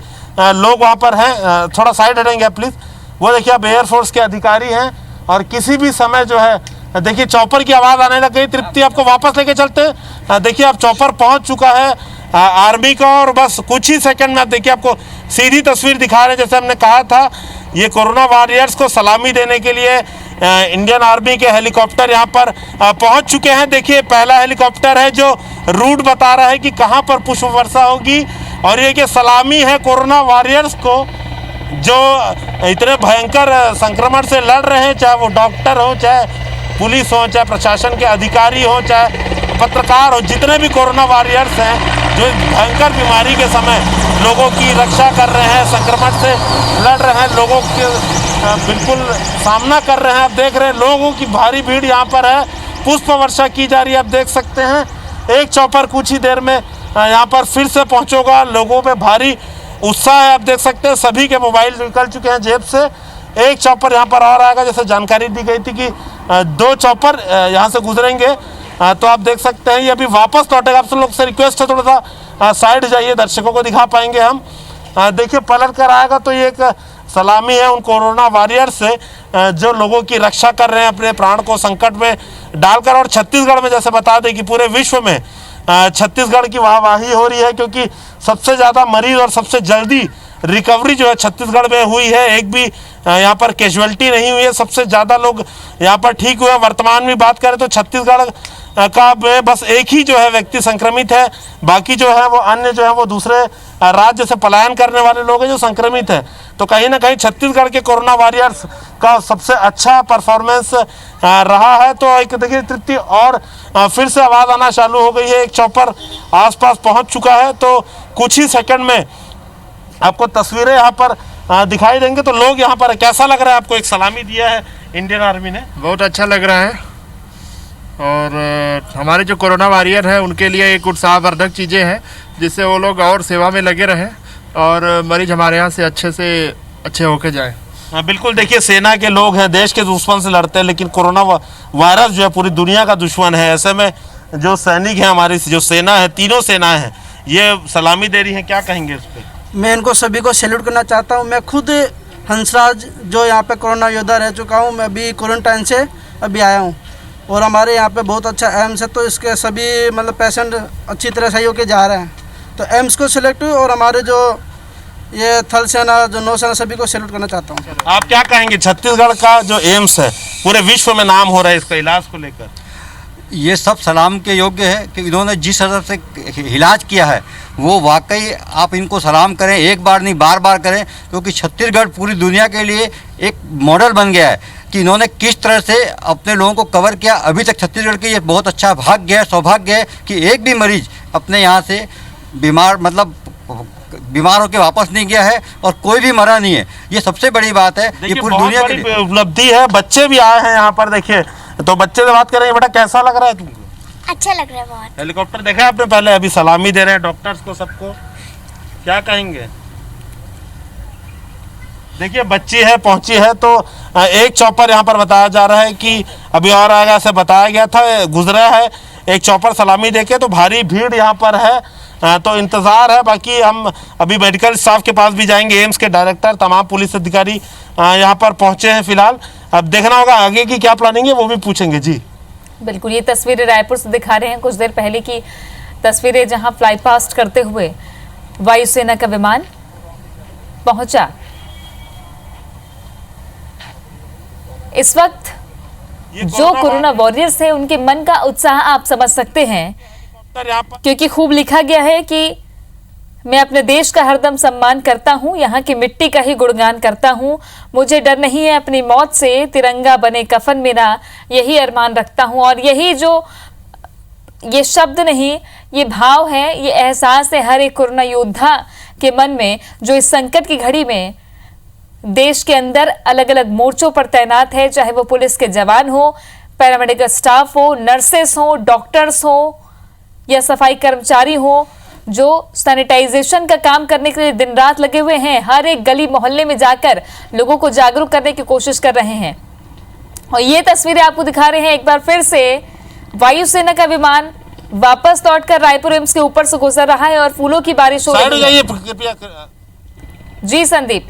लोग वहाँ पर हैं। थोड़ा साइड हटेंगे प्लीज़। वो देखिए आप एयरफोर्स के अधिकारी हैं और किसी भी समय जो है देखिए चॉपर की आवाज़ आने लग गई। तृप्ति, आपको वापस लेके चलते हैं। देखिए आप चॉपर पहुंच चुका है आर्मी का और बस कुछ ही सेकंड में आप देखिए आपको सीधी तस्वीर दिखा रहे हैं। जैसे हमने कहा था, ये कोरोना वॉरियर्स को सलामी देने के लिए इंडियन आर्मी के हेलीकॉप्टर यहाँ पर पहुंच चुके हैं। देखिए पहला हेलीकॉप्टर है जो रूट बता रहा है कि कहाँ पर पुष्प वर्षा होगी और ये कि सलामी है कोरोना वॉरियर्स को जो इतने भयंकर संक्रमण से लड़ रहे हैं, चाहे वो डॉक्टर हो, चाहे पुलिस हो, चाहे प्रशासन के अधिकारी हो, चाहे पत्रकार हो, जितने भी कोरोना वॉरियर्स हैं जो भयंकर बीमारी के समय लोगों की रक्षा कर रहे हैं, संक्रमण से लड़ रहे हैं, लोगों के बिल्कुल सामना कर रहे हैं। आप देख रहे हैं लोगों की भारी भीड़ यहाँ पर है, पुष्प वर्षा की जा रही है। आप देख सकते हैं एक चॉपर कुछ ही देर में यहाँ पर फिर से पहुँचेगा। लोगों में भारी उत्साह है, आप देख सकते हैं सभी के मोबाइल निकल चुके हैं जेब से। एक चॉपर यहाँ पर और आएगा, जैसे जानकारी दी गई थी कि 2 चॉपर यहाँ से गुजरेंगे। तो आप देख सकते हैं ये अभी वापस लौटेगा। आप सब लोग से रिक्वेस्ट है थोड़ा सा साइड जाइए, दर्शकों को दिखा पाएंगे हम। देखिए पलट कर आएगा तो ये एक सलामी है उन कोरोना वॉरियर्स से जो लोगों की रक्षा कर रहे हैं, अपने प्राण को संकट में डालकर। और छत्तीसगढ़ में जैसे बता दें कि पूरे विश्व में छत्तीसगढ़ की वाहवाही हो रही है क्योंकि सबसे ज़्यादा मरीज और सबसे जल्दी रिकवरी जो है छत्तीसगढ़ में हुई है। एक भी यहाँ पर कैजुअलिटी नहीं हुई है, सबसे ज़्यादा लोग यहाँ पर ठीक हुए। वर्तमान में बात करें तो छत्तीसगढ़ का में बस एक ही जो है व्यक्ति संक्रमित है, बाकी जो है वो अन्य जो है वो दूसरे राज्य से पलायन करने वाले लोग हैं जो संक्रमित हैं। तो कहीं ना कहीं छत्तीसगढ़ के कोरोना वॉरियर्स का सबसे अच्छा परफॉर्मेंस रहा है। तो एक देखिए तृप्ति और फिर से आवाज़ आना चालू हो गई है, एक चॉपर आसपास पहुंच चुका है। तो कुछ ही सेकंड में आपको तस्वीरें यहाँ पर दिखाई देंगे। तो लोग यहाँ पर, कैसा लग रहा है आपको? एक सलामी दिया है इंडियन आर्मी ने। बहुत अच्छा लग रहा है और हमारे जो कोरोना वॉरियर हैं उनके लिए एक उत्साहवर्धक चीज़ें हैं जिससे वो लोग और सेवा में लगे रहें और मरीज हमारे यहाँ से अच्छे होके जाएं। हाँ बिल्कुल, देखिए सेना के लोग हैं, देश के दुश्मन से लड़ते हैं, लेकिन कोरोना वायरस जो है पूरी दुनिया का दुश्मन है। ऐसे में जो सैनिक हैं, हमारी जो सेना है, तीनों सेनाएं हैं, ये सलामी दे रही हैं। क्या कहेंगे इस पर? मैं इनको सभी को सैल्यूट करना चाहता हूँ। मैं खुद हंसराज जो यहाँ पे कोरोना योद्धा रह चुका हूँ, मैं अभी क्वारंटाइन से अभी आया हूँ और हमारे यहाँ पे बहुत अच्छा एम्स है, तो इसके सभी मतलब पेशेंट अच्छी तरह सही होके जा रहे हैं। तो एम्स को सिलेक्ट हुई और हमारे जो ये थल सेना, जो नौसेना, सभी को सैल्यूट करना चाहता हूँ। आप क्या कहेंगे? छत्तीसगढ़ का जो एम्स है पूरे विश्व में नाम हो रहा है इसका इलाज को लेकर। ये सब सलाम के योग्य है कि इन्होंने जिस तरह से इलाज किया है वो वाकई आप इनको सलाम करें, एक बार नहीं बार बार करें, क्योंकि छत्तीसगढ़ पूरी दुनिया के लिए एक मॉडल बन गया है कि इन्होंने किस तरह से अपने लोगों को कवर किया। अभी तक छत्तीसगढ़ के ये बहुत अच्छा भाग्य है, सौभाग्य है कि एक भी मरीज अपने यहाँ से बीमार होकर वापस नहीं गया है और कोई भी मरा नहीं है। ये सबसे बड़ी बात है, ये पूरी दुनिया के लिए उपलब्धि है। बच्चे भी आए हैं यहाँ पर, देखिए। तो बच्चे से बात करेंगे। बेटा कैसा लग रहा है तुमको? अच्छा लग रहा है बहुत। हेलीकॉप्टर देखा आपने पहले? अभी सलामी दे रहे हैं डॉक्टर्स को, सबको। क्या कहेंगे? देखिए बच्ची है, पहुंची है। तो एक चॉपर यहाँ पर बताया जा रहा है कि अभी और आगे से बताया गया था, गुजरा है एक चॉपर सलामी देके। तो भारी भीड़ यहाँ पर है, तो इंतज़ार है। बाकी हम अभी मेडिकल स्टाफ के पास भी जाएंगे। एम्स के डायरेक्टर, तमाम पुलिस अधिकारी यहाँ पर पहुँचे हैं फिलहाल। अब देखना होगा आगे की क्या प्लानिंग है, वो भी पूछेंगे। जी बिल्कुल, ये तस्वीरें रायपुर से दिखा रहे हैं, कुछ देर पहले की तस्वीरें, जहां फ्लाई पास्ट करते हुए वायुसेना का विमान पहुंचा। इस वक्त जो कोरोना वॉरियर्स है उनके मन का उत्साह आप समझ सकते हैं, क्योंकि खूब लिखा गया है कि मैं अपने देश का हरदम सम्मान करता हूं, यहाँ की मिट्टी का ही गुणगान करता हूं, मुझे डर नहीं है अपनी मौत से, तिरंगा बने कफन मेरा, यही अरमान रखता हूं। और यही जो ये शब्द नहीं, ये भाव है, ये एहसास है हर एक कोरोना योद्धा के मन में, जो इस संकट की घड़ी में देश के अंदर अलग अलग मोर्चों पर तैनात है, चाहे वो पुलिस के जवान हो, पैरामेडिकल स्टाफ हो, नर्सेस हो, डॉक्टर्स हो या सफाई कर्मचारी हो, जो सैनिटाइजेशन का काम करने के लिए दिन रात लगे हुए हैं, हर एक गली मोहल्ले में जाकर लोगों को जागरूक करने की कोशिश कर रहे हैं। और ये तस्वीरें आपको दिखा रहे हैं एक बार फिर से, वायुसेना का विमान वापस लौटकर रायपुर एम्स के ऊपर से गुजर रहा है और फूलों की बारिश हो रही है। जी संदीप।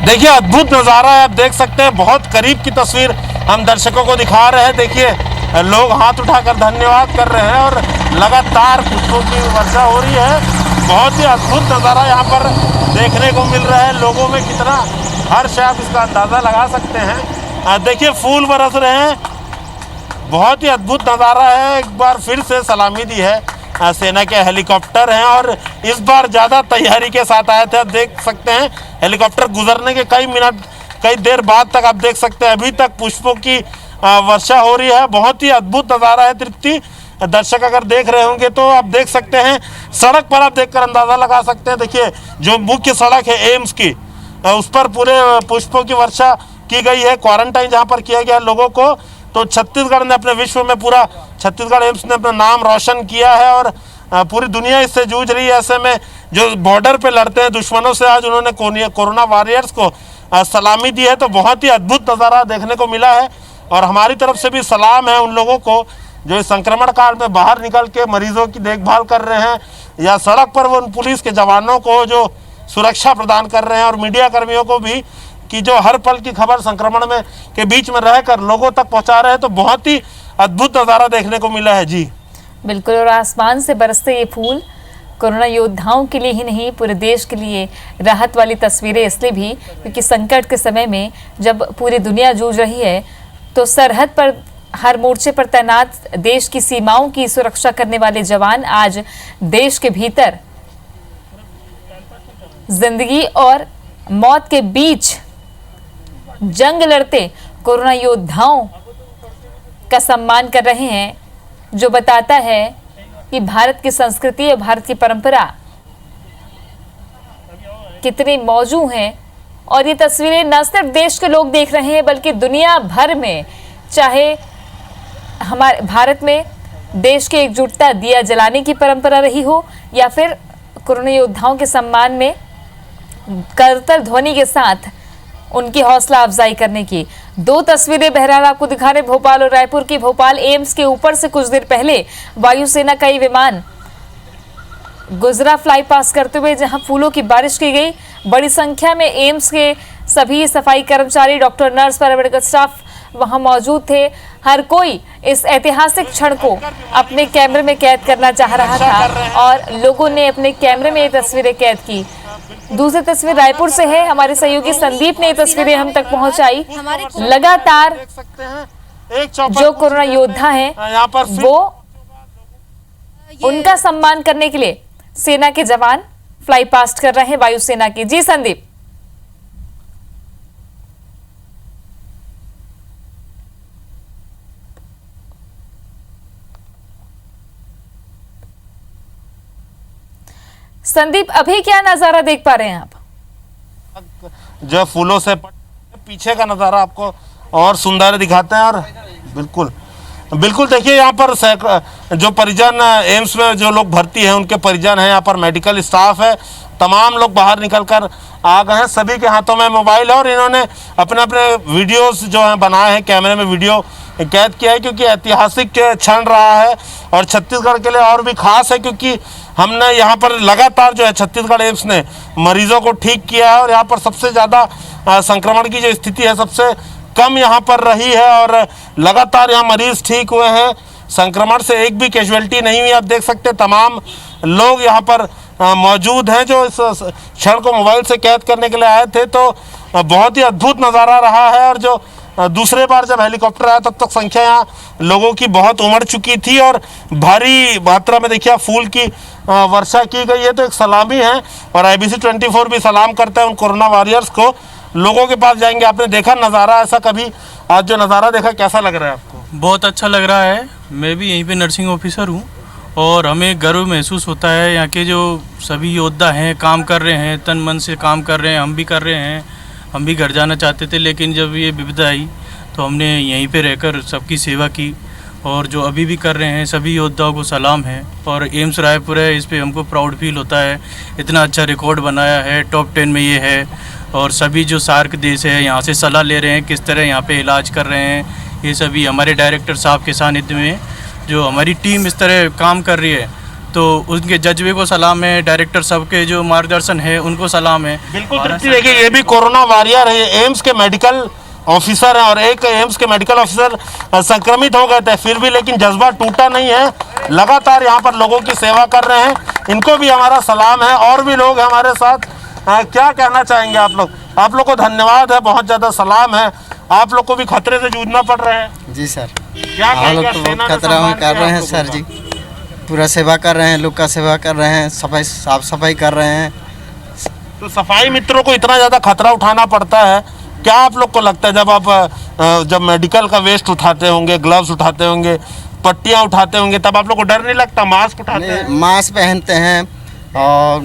देखिए अद्भुत नज़ारा है, आप देख सकते हैं। बहुत करीब की तस्वीर हम दर्शकों को दिखा रहे हैं। देखिए लोग हाथ उठाकर धन्यवाद कर रहे हैं और लगातार पुष्पों की वर्षा हो रही है। बहुत ही अद्भुत नज़ारा यहाँ पर देखने को मिल रहा है। लोगों में कितना हर्ष है, आप इसका अंदाज़ा लगा सकते हैं। देखिए फूल बरस रहे हैं, बहुत ही अद्भुत नज़ारा है। एक बार फिर से सलामी दी है, सेना के हेलीकॉप्टर हैं और इस बार ज़्यादा तैयारी के साथ आए थे। आप देख सकते हैं हेलीकॉप्टर गुजरने के कई देर बाद तक आप देख सकते हैं अभी तक पुष्पों की वर्षा हो रही है। बहुत ही अद्भुत नज़ारा है तृप्ति। दर्शक अगर देख रहे होंगे तो आप देख सकते हैं, सड़क पर आप देखकर अंदाज़ा लगा सकते हैं। देखिए जो मुख्य सड़क है एम्स की, उस पर पूरे पुष्पों की वर्षा की गई है। क्वारंटाइन जहाँ पर किया गया लोगों को, तो छत्तीसगढ़ ने अपने विश्व में पूरा छत्तीसगढ़ एम्स ने अपना नाम रोशन किया है और पूरी दुनिया इससे जूझ रही है। ऐसे में जो बॉर्डर पे लड़ते हैं दुश्मनों से, आज उन्होंने कोरोना वॉरियर्स को सलामी दी है। तो बहुत ही अद्भुत नज़ारा देखने को मिला है और हमारी तरफ से भी सलाम है उन लोगों को जो इस संक्रमण काल में बाहर निकल के मरीजों की देखभाल कर रहे हैं, या सड़क पर वो उन पुलिस के जवानों को जो सुरक्षा प्रदान कर रहे हैं, और मीडिया कर्मियों को भी कि जो हर पल की खबर संक्रमण में के बीच में रहकर लोगों तक पहुंचा रहे हैं। तो बहुत ही अद्भुत नज़ारा देखने को मिला है। जी बिल्कुल, और आसमान से बरसते ये फूल कोरोना योद्धाओं के लिए ही नहीं, पूरे देश के लिए राहत वाली तस्वीरें इसलिए भी क्योंकि संकट के समय में जब पूरी दुनिया जूझ रही है तो सरहद पर हर मोर्चे पर तैनात देश की सीमाओं की सुरक्षा करने वाले जवान आज देश के भीतर जिंदगी और मौत के बीच जंग लड़ते कोरोना योद्धाओं का सम्मान कर रहे हैं, जो बताता है कि भारत की संस्कृति और भारत की परंपरा कितनी मौजूद हैं। और ये तस्वीरें न सिर्फ देश के लोग देख रहे हैं बल्कि दुनिया भर में, चाहे हमारे भारत में देश की एकजुटता दिया जलाने की परंपरा रही हो या फिर कोरोना योद्धाओं के सम्मान में करतल ध्वनि के साथ उनकी हौसला अफजाई करने की। दो तस्वीरें बहरहाल आपको दिखा रहे भोपाल और रायपुर की। भोपाल एम्स के ऊपर से कुछ देर पहले वायुसेना का ही विमान गुजरा फ्लाई पास करते हुए, जहां फूलों की बारिश की गई। बड़ी संख्या में एम्स के सभी सफाई कर्मचारी, डॉक्टर, नर्स, पैरामेडिकल स्टाफ वहां मौजूद थे। हर कोई इस ऐतिहासिक क्षण को अपने कैमरे में कैद करना चाह रहा था और लोगों ने अपने कैमरे में ये तस्वीरें कैद की। दूसरी तस्वीर रायपुर से है, हमारे सहयोगी संदीप ने ये तस्वीरें हम तक पहुंचाई। लगातार जो कोरोना योद्धा हैं वो उनका सम्मान करने के लिए सेना के जवान फ्लाई पास्ट कर रहे हैं, वायुसेना के। जी संदीप। संदीप, अभी क्या नजारा देख पा रहे हैं आप? जो फूलों से पीछे का नज़ारा आपको और सुंदर दिखाते हैं। और बिल्कुल बिल्कुल देखिए, यहाँ पर जो परिजन एम्स में जो लोग भर्ती हैं उनके परिजन हैं, यहाँ पर मेडिकल स्टाफ है, तमाम लोग बाहर निकलकर आ गए हैं। सभी के हाथों में मोबाइल है और इन्होंने अपने अपने वीडियोस जो हैं बनाए हैं, कैमरे में वीडियो कैद किया है, क्योंकि ऐतिहासिक क्षण रहा है और छत्तीसगढ़ के लिए और भी खास है क्योंकि हमने यहाँ पर लगातार जो है छत्तीसगढ़ एम्स ने मरीजों को ठीक किया है और यहाँ पर सबसे ज़्यादा संक्रमण की जो स्थिति है सबसे कम यहाँ पर रही है और लगातार यहाँ मरीज ठीक हुए हैं। संक्रमण से एक भी कैजुअलिटी नहीं हुई। आप देख सकते हैं तमाम लोग यहाँ पर मौजूद हैं जो इस क्षण को मोबाइल से कैद करने के लिए आए थे। तो बहुत ही अद्भुत नज़ारा रहा है। और जो दूसरे बार जब हेलीकॉप्टर आया तब तक संख्या यहाँ लोगों की बहुत उमड़ चुकी थी और भारी मात्रा में देखिए फूल की वर्षा की गई है। तो एक सलामी है और IBC 24 भी सलाम करता है उन कोरोना वॉरियर्स को। लोगों के पास जाएंगे। आपने देखा नज़ारा ऐसा कभी? आज जो नज़ारा देखा कैसा लग रहा है आपको? बहुत अच्छा लग रहा है। मैं भी यहीं पे नर्सिंग ऑफिसर हूँ और हमें गर्व महसूस होता है। यहाँ के जो सभी योद्धा हैं, काम कर रहे हैं, तन मन से काम कर रहे हैं, हम भी कर रहे हैं। हम भी घर जाना चाहते थे लेकिन जब ये विपदा आई तो हमने यहीं पे रहकर सबकी सेवा की और जो अभी भी कर रहे हैं सभी योद्धाओं को सलाम है। और एम्स रायपुर है, इस पे हमको प्राउड फील होता है। इतना अच्छा रिकॉर्ड बनाया है, टॉप 10 में ये है। और सभी जो सार्क देश है यहाँ से सलाह ले रहे हैं किस तरह यहाँ पे इलाज कर रहे हैं। ये सभी हमारे डायरेक्टर साहब के सानिध्य में जो हमारी टीम इस तरह काम कर रही है तो उनके जज्बे को सलाम है। डायरेक्टर साहब के जो मार्गदर्शन है उनको सलाम है। बिल्कुल तृप्ति, देखिए ये भी कोरोना वॉरियर है, एम्स के मेडिकल ऑफिसर हैं और एक एम्स के मेडिकल ऑफिसर संक्रमित हो गए थे फिर भी लेकिन जज्बा टूटा नहीं है। लगातार यहाँ पर लोगों की सेवा कर रहे हैं। इनको भी हमारा सलाम है। और भी लोग हैं हमारे साथ। क्या कहना चाहेंगे आप लोग? आप लोग को धन्यवाद है, बहुत ज़्यादा सलाम है। आप लोग को भी खतरे से जूझना पड़ रहा है। जी सर, क्या हम लोग तो बहुत खतरा में कर रहे हैं सर जी। पूरा सेवा कर रहे हैं, लोग का सेवा कर रहे हैं, सफाई साफ सफाई कर रहे हैं। तो सफाई मित्रों को इतना ज़्यादा खतरा उठाना पड़ता है। क्या आप लोग को लगता है जब आप जब मेडिकल का वेस्ट उठाते होंगे, ग्लव्स उठाते होंगे, पट्टियाँ उठाते होंगे, तब आप लोग को डर नहीं लगता? मास्क उठाते हैं, मास्क पहनते हैं और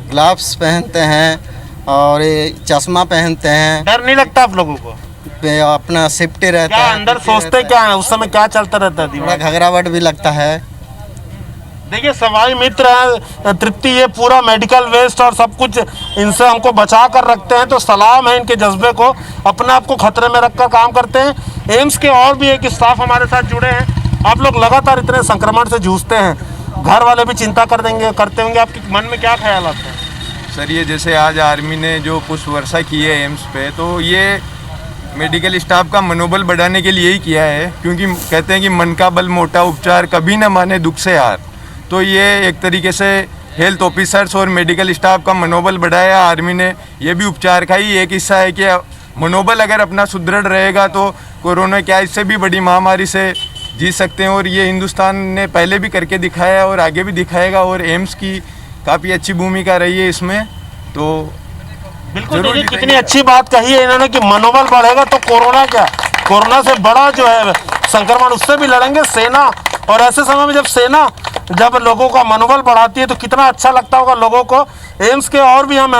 ग्लव्स पहनते हैं और ये चश्मा पहनते हैं। डर नहीं लगता आप लोगों को? अपना सेफ्टी रहता क्या है। अंदर सोचते क्या है उस समय, क्या चलता रहता है थोड़ा दिमाग? घबराहट भी लगता है। देखिए सफाई मित्र है तृप्ति, ये पूरा मेडिकल वेस्ट और सब कुछ इनसे हमको बचा कर रखते हैं। तो सलाम है इनके जज्बे को, अपने आप को खतरे में रखकर काम करते हैं। एम्स के और भी एक स्टाफ हमारे साथ जुड़े हैं। आप लोग लगातार इतने संक्रमण से जूझते हैं, घर वाले भी चिंता करते होंगे, आपके मन में क्या ख्याल आता है? सर ये जैसे आज आर्मी ने जो पुष्प वर्षा की है एम्स पे, तो ये मेडिकल स्टाफ का मनोबल बढ़ाने के लिए ही किया है। क्योंकि कहते हैं कि मन का बल मोटा, उपचार कभी न माने दुख से हार। तो ये एक तरीके से हेल्थ ऑफिसर्स और मेडिकल स्टाफ का मनोबल बढ़ाया आर्मी ने, ये भी उपचार का ही एक हिस्सा है कि मनोबल अगर अपना सुदृढ़ रहेगा तो कोरोना क्या इससे भी बड़ी महामारी से जी सकते हैं। और ये हिंदुस्तान ने पहले भी करके दिखाया और आगे भी दिखाएगा, और एम्स की काफ़ी अच्छी भूमिका रही है इसमें। तो बिल्कुल देखिए कितनी अच्छी बात कही है इन्होंने कि मनोबल बढ़ेगा तो कोरोना क्या, कोरोना से बड़ा जो है संक्रमण उससे भी लड़ेंगे सेना। और ऐसे समय में जब लोगों का मनोबल बढ़ाती है तो कितना अच्छा लगता होगा लोगों को। एम्स के और भी हम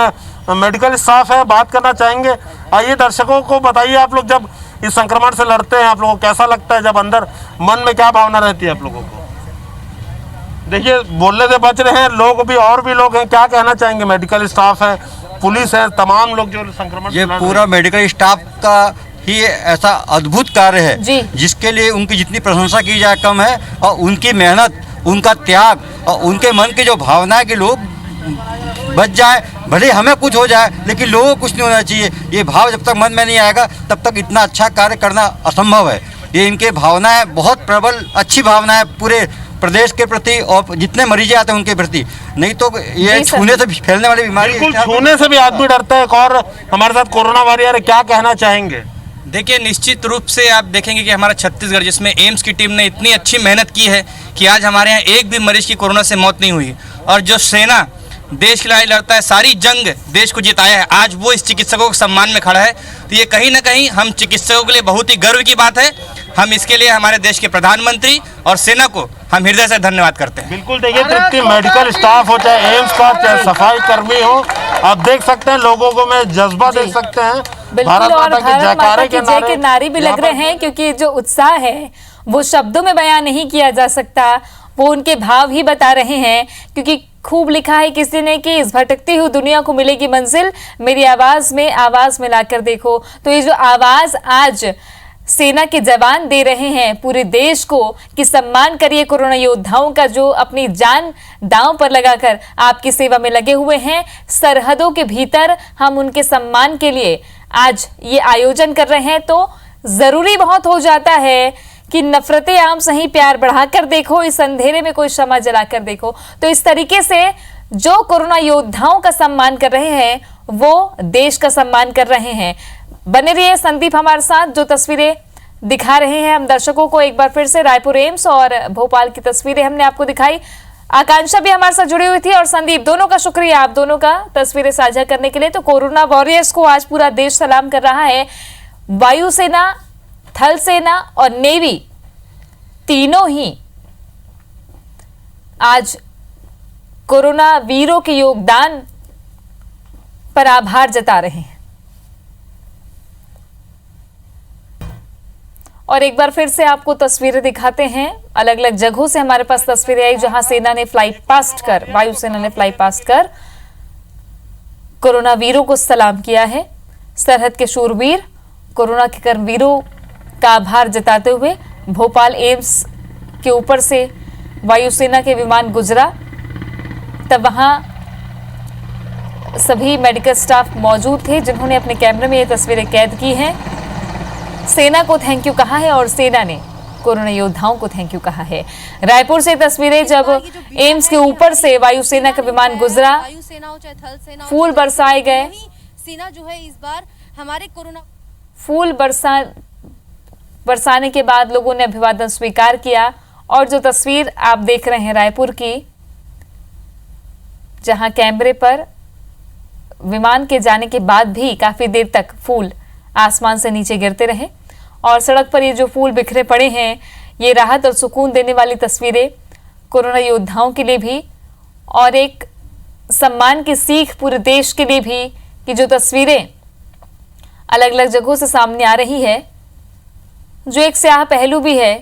मेडिकल स्टाफ है बात करना चाहेंगे। आइए दर्शकों को बताइए, आप लोग जब इस संक्रमण से लड़ते हैं आप लोगों को कैसा लगता है, जब अंदर मन में क्या भावना रहती है आप लोगों को? देखिए बोलने से बच रहे हैं लोग भी, और भी लोग हैं, क्या कहना चाहेंगे? मेडिकल स्टाफ है, पुलिस है, तमाम लोग जो संक्रमण ये पूरा मेडिकल स्टाफ का ही ऐसा अद्भुत कार्य है जिसके लिए उनकी जितनी प्रशंसा की जाए कम है। और उनकी मेहनत, उनका त्याग और उनके मन की जो भावना है कि लोग बच जाए, भले हमें कुछ हो जाए लेकिन लोगों को कुछ नहीं होना चाहिए, ये भाव जब तक मन में नहीं आएगा तब तक इतना अच्छा कार्य करना असंभव है। ये इनके भावनाएं बहुत प्रबल अच्छी भावनाएं पूरे प्रदेश के प्रति और जितने मरीज आते हैं उनके प्रति, नहीं तो ये छूने से फैलने वाली बीमारी, बिल्कुल छूने से भी आदमी डरता है। और हमारे साथ कोरोना वॉरियर है, क्या कहना चाहेंगे? देखिए निश्चित रूप से आप देखेंगे कि हमारा छत्तीसगढ़ जिसमें एम्स की टीम ने इतनी अच्छी मेहनत की है कि आज हमारे यहाँ एक भी मरीज की कोरोना से मौत नहीं हुई। और जो सेना देश के लिए लड़ता है, सारी जंग देश को जिताया है, आज वो इस चिकित्सकों के सम्मान में खड़ा है। तो ये कहीं ना कहीं हम चिकित्सकों के लिए बहुत ही गर्व की बात है। हम इसके लिए हमारे देश के प्रधानमंत्री और सेना को हम हृदय से धन्यवाद करते हैं। बिल्कुल देखिए तृप्ति, मेडिकल स्टाफ हो चाहे एम्स का, चाहे सफाई कर्मी हो, आप देख सकते हैं लोगों को में जज्बा देख सकते हैं। बिल्कुल, और भारत माता की जय के नारे भी लग रहे हैं, क्योंकि जो उत्साह है वो शब्दों में बयान नहीं किया जा सकता, वो उनके भाव ही बता रहे हैं। क्योंकि खूब लिखा है किसी ने कि इस भटकती हुई दुनिया को मिलेगी मंजिल, मेरी आवाज में आवाज मिलाकर देखो। तो ये जो आवाज आज सेना के जवान दे रहे हैं पूरे देश को कि सम्मान करिए कोरोना योद्धाओं का, जो अपनी जान दांव पर लगाकर आपकी सेवा में लगे हुए हैं। सरहदों के भीतर हम उनके सम्मान के लिए आज ये आयोजन कर रहे हैं। तो जरूरी बहुत हो जाता है कि नफरतें आम सही, प्यार बढ़ाकर देखो, इस अंधेरे में कोई शमा जलाकर देखो। तो इस तरीके से जो कोरोना योद्धाओं का सम्मान कर रहे हैं वो देश का सम्मान कर रहे हैं। बने रहिए संदीप हमारे साथ, जो तस्वीरें दिखा रहे हैं हम दर्शकों को एक बार फिर से रायपुर एम्स और भोपाल की तस्वीरें हमने आपको दिखाई। आकांक्षा भी हमारे साथ जुड़ी हुई थी और संदीप, दोनों का शुक्रिया आप दोनों का तस्वीरें साझा करने के लिए। तो कोरोना वॉरियर्स को आज पूरा देश सलाम कर रहा है। वायुसेना, थल सेना और नेवी तीनों ही आज कोरोना वीरों के योगदान पर आभार जता रहे हैं। और एक बार फिर से आपको तस्वीरें दिखाते हैं, अलग अलग जगहों से हमारे पास तस्वीरें आई जहां सेना ने फ्लाई पास्ट कर, वायुसेना ने फ्लाई पास्ट कर कोरोना वीरों को सलाम किया है। सरहद के शूरवीर कोरोना के कर्मवीरों का आभार जताते हुए भोपाल एम्स के ऊपर से वायुसेना के विमान गुजरा, तब वहां सभी मेडिकल स्टाफ मौजूद थे जिन्होंने अपने कैमरे में ये तस्वीरें कैद की हैं। सेना को थैंक यू कहा है और सेना ने कोरोना योद्धाओं को थैंक यू कहा है। रायपुर से तस्वीरें जब एम्स के ऊपर से वायुसेना का विमान गुजरा, फूल बरसाए गए। सेना जो है इस बार हमारे कोरोना फूल बरसाने के बाद लोगों ने अभिवादन स्वीकार किया। और जो तस्वीर आप देख रहे हैं रायपुर की, जहां कैमरे पर विमान के जाने के बाद भी काफी देर तक फूल आसमान से नीचे गिरते रहे और सड़क पर ये जो फूल बिखरे पड़े हैं, ये राहत और सुकून देने वाली तस्वीरें कोरोना योद्धाओं के लिए भी और एक सम्मान की सीख पूरे देश के लिए भी कि जो तस्वीरें अलग अलग जगहों से सामने आ रही है, जो एक स्याह पहलू भी है,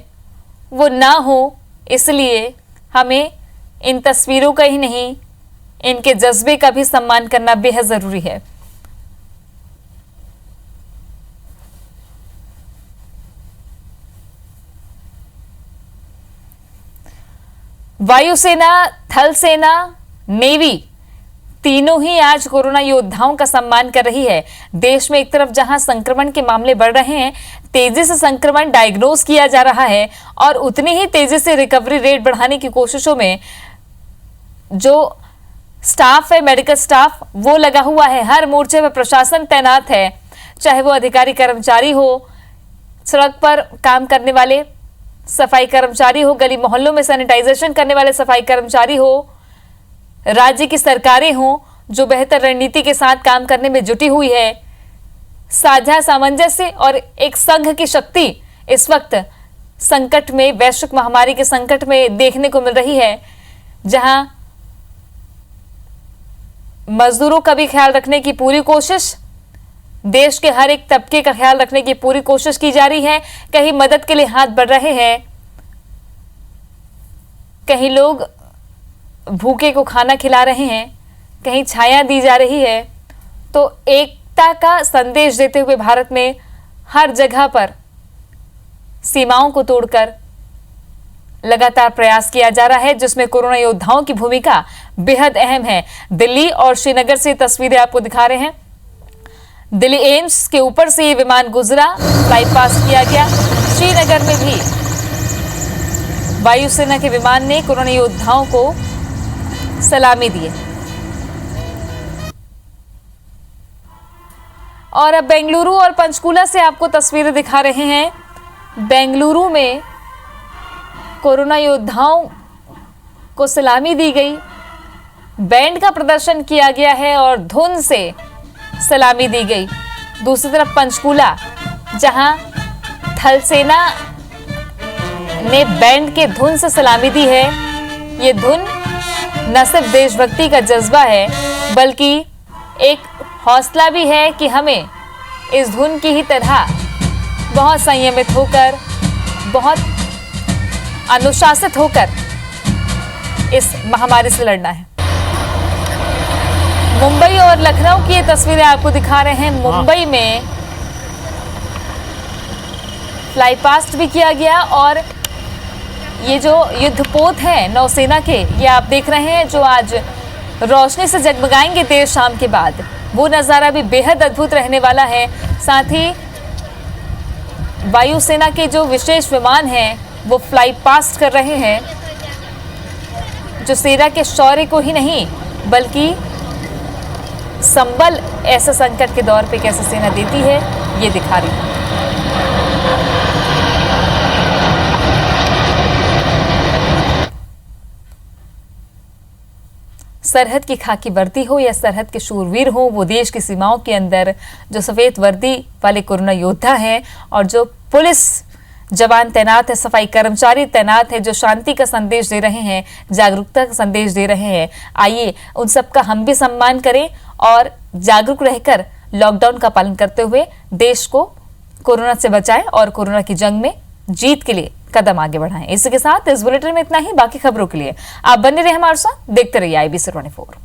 वो ना हो, इसलिए हमें इन तस्वीरों का ही नहीं इनके जज्बे का भी सम्मान करना बेहद जरूरी है। वायुसेना, थल सेना, नेवी तीनों ही आज कोरोना योद्धाओं का सम्मान कर रही है। देश में एक तरफ जहां संक्रमण के मामले बढ़ रहे हैं, तेजी से संक्रमण डायग्नोज किया जा रहा है और उतनी ही तेजी से रिकवरी रेट बढ़ाने की कोशिशों में जो स्टाफ है, मेडिकल स्टाफ वो लगा हुआ है। हर मोर्चे पर प्रशासन तैनात है, चाहे वो अधिकारी कर्मचारी हो, सड़क पर काम करने वाले सफाई कर्मचारी हो, गली मोहल्लों में सैनिटाइजेशन करने वाले सफाई कर्मचारी हो, राज्य की सरकारें हो जो बेहतर रणनीति के साथ काम करने में जुटी हुई है। साझा सामंजस्य और एक संघ की शक्ति इस वक्त संकट में, वैश्विक महामारी के संकट में देखने को मिल रही है, जहां मजदूरों का भी ख्याल रखने की पूरी कोशिश, देश के हर एक तबके का ख्याल रखने की पूरी कोशिश की जा रही है। कहीं मदद के लिए हाथ बढ़ रहे हैं, कहीं लोग भूखे को खाना खिला रहे हैं, कहीं छाया दी जा रही है। तो एकता का संदेश देते हुए भारत में हर जगह पर सीमाओं को तोड़कर लगातार प्रयास किया जा रहा है, जिसमें कोरोना योद्धाओं की भूमिका बेहद अहम है। दिल्ली और श्रीनगर से तस्वीरें आपको दिखा रहे हैं। दिल्ली एम्स के ऊपर से ये विमान गुजरा, फ्लाइट पास किया गया। श्रीनगर में भी वायुसेना के विमान ने कोरोना योद्धाओं को सलामी दी। और अब बेंगलुरु और पंचकुला से आपको तस्वीरें दिखा रहे हैं। बेंगलुरु में कोरोना योद्धाओं को सलामी दी गई, बैंड का प्रदर्शन किया गया है और धुन से सलामी दी गई। दूसरी तरफ पंचकुला, जहां थल सेना ने बैंड के धुन से सलामी दी है। ये धुन न सिर्फ देशभक्ति का जज्बा है, बल्कि एक हौसला भी है कि हमें इस धुन की ही तरह बहुत संयमित होकर, बहुत अनुशासित होकर इस महामारी से लड़ना है। मुंबई और लखनऊ की ये तस्वीरें आपको दिखा रहे हैं। मुंबई में फ्लाई पास्ट भी किया गया और ये जो युद्धपोत है नौसेना के, ये आप देख रहे हैं, जो आज रोशनी से जगमगाएंगे देर शाम के बाद। वो नज़ारा भी बेहद अद्भुत रहने वाला है। साथ ही वायुसेना के जो विशेष विमान हैं वो फ्लाई पास्ट कर रहे हैं, जो सेना के शौर्य को ही नहीं बल्कि संबल ऐसे संकट के दौर पे कैसे सेना देती है, ये दिखा रही है। सरहद की खाकी वर्दी हो या सरहद के शूरवीर हो, वो देश की सीमाओं के अंदर जो सफेद वर्दी वाले कोरोना योद्धा हैं और जो पुलिस जवान तैनात है, सफाई कर्मचारी तैनात है, जो शांति का संदेश दे रहे हैं, जागरूकता का संदेश दे रहे हैं, आइए उन सबका हम भी सम्मान करें और जागरूक रहकर लॉकडाउन का पालन करते हुए देश को कोरोना से बचाएं और कोरोना की जंग में जीत के लिए कदम आगे बढ़ाएं। इसी के साथ इस बुलेटिन में इतना ही। बाकी खबरों के लिए आप बने रहे हमारे साथ, देखते रहिए IBC 24।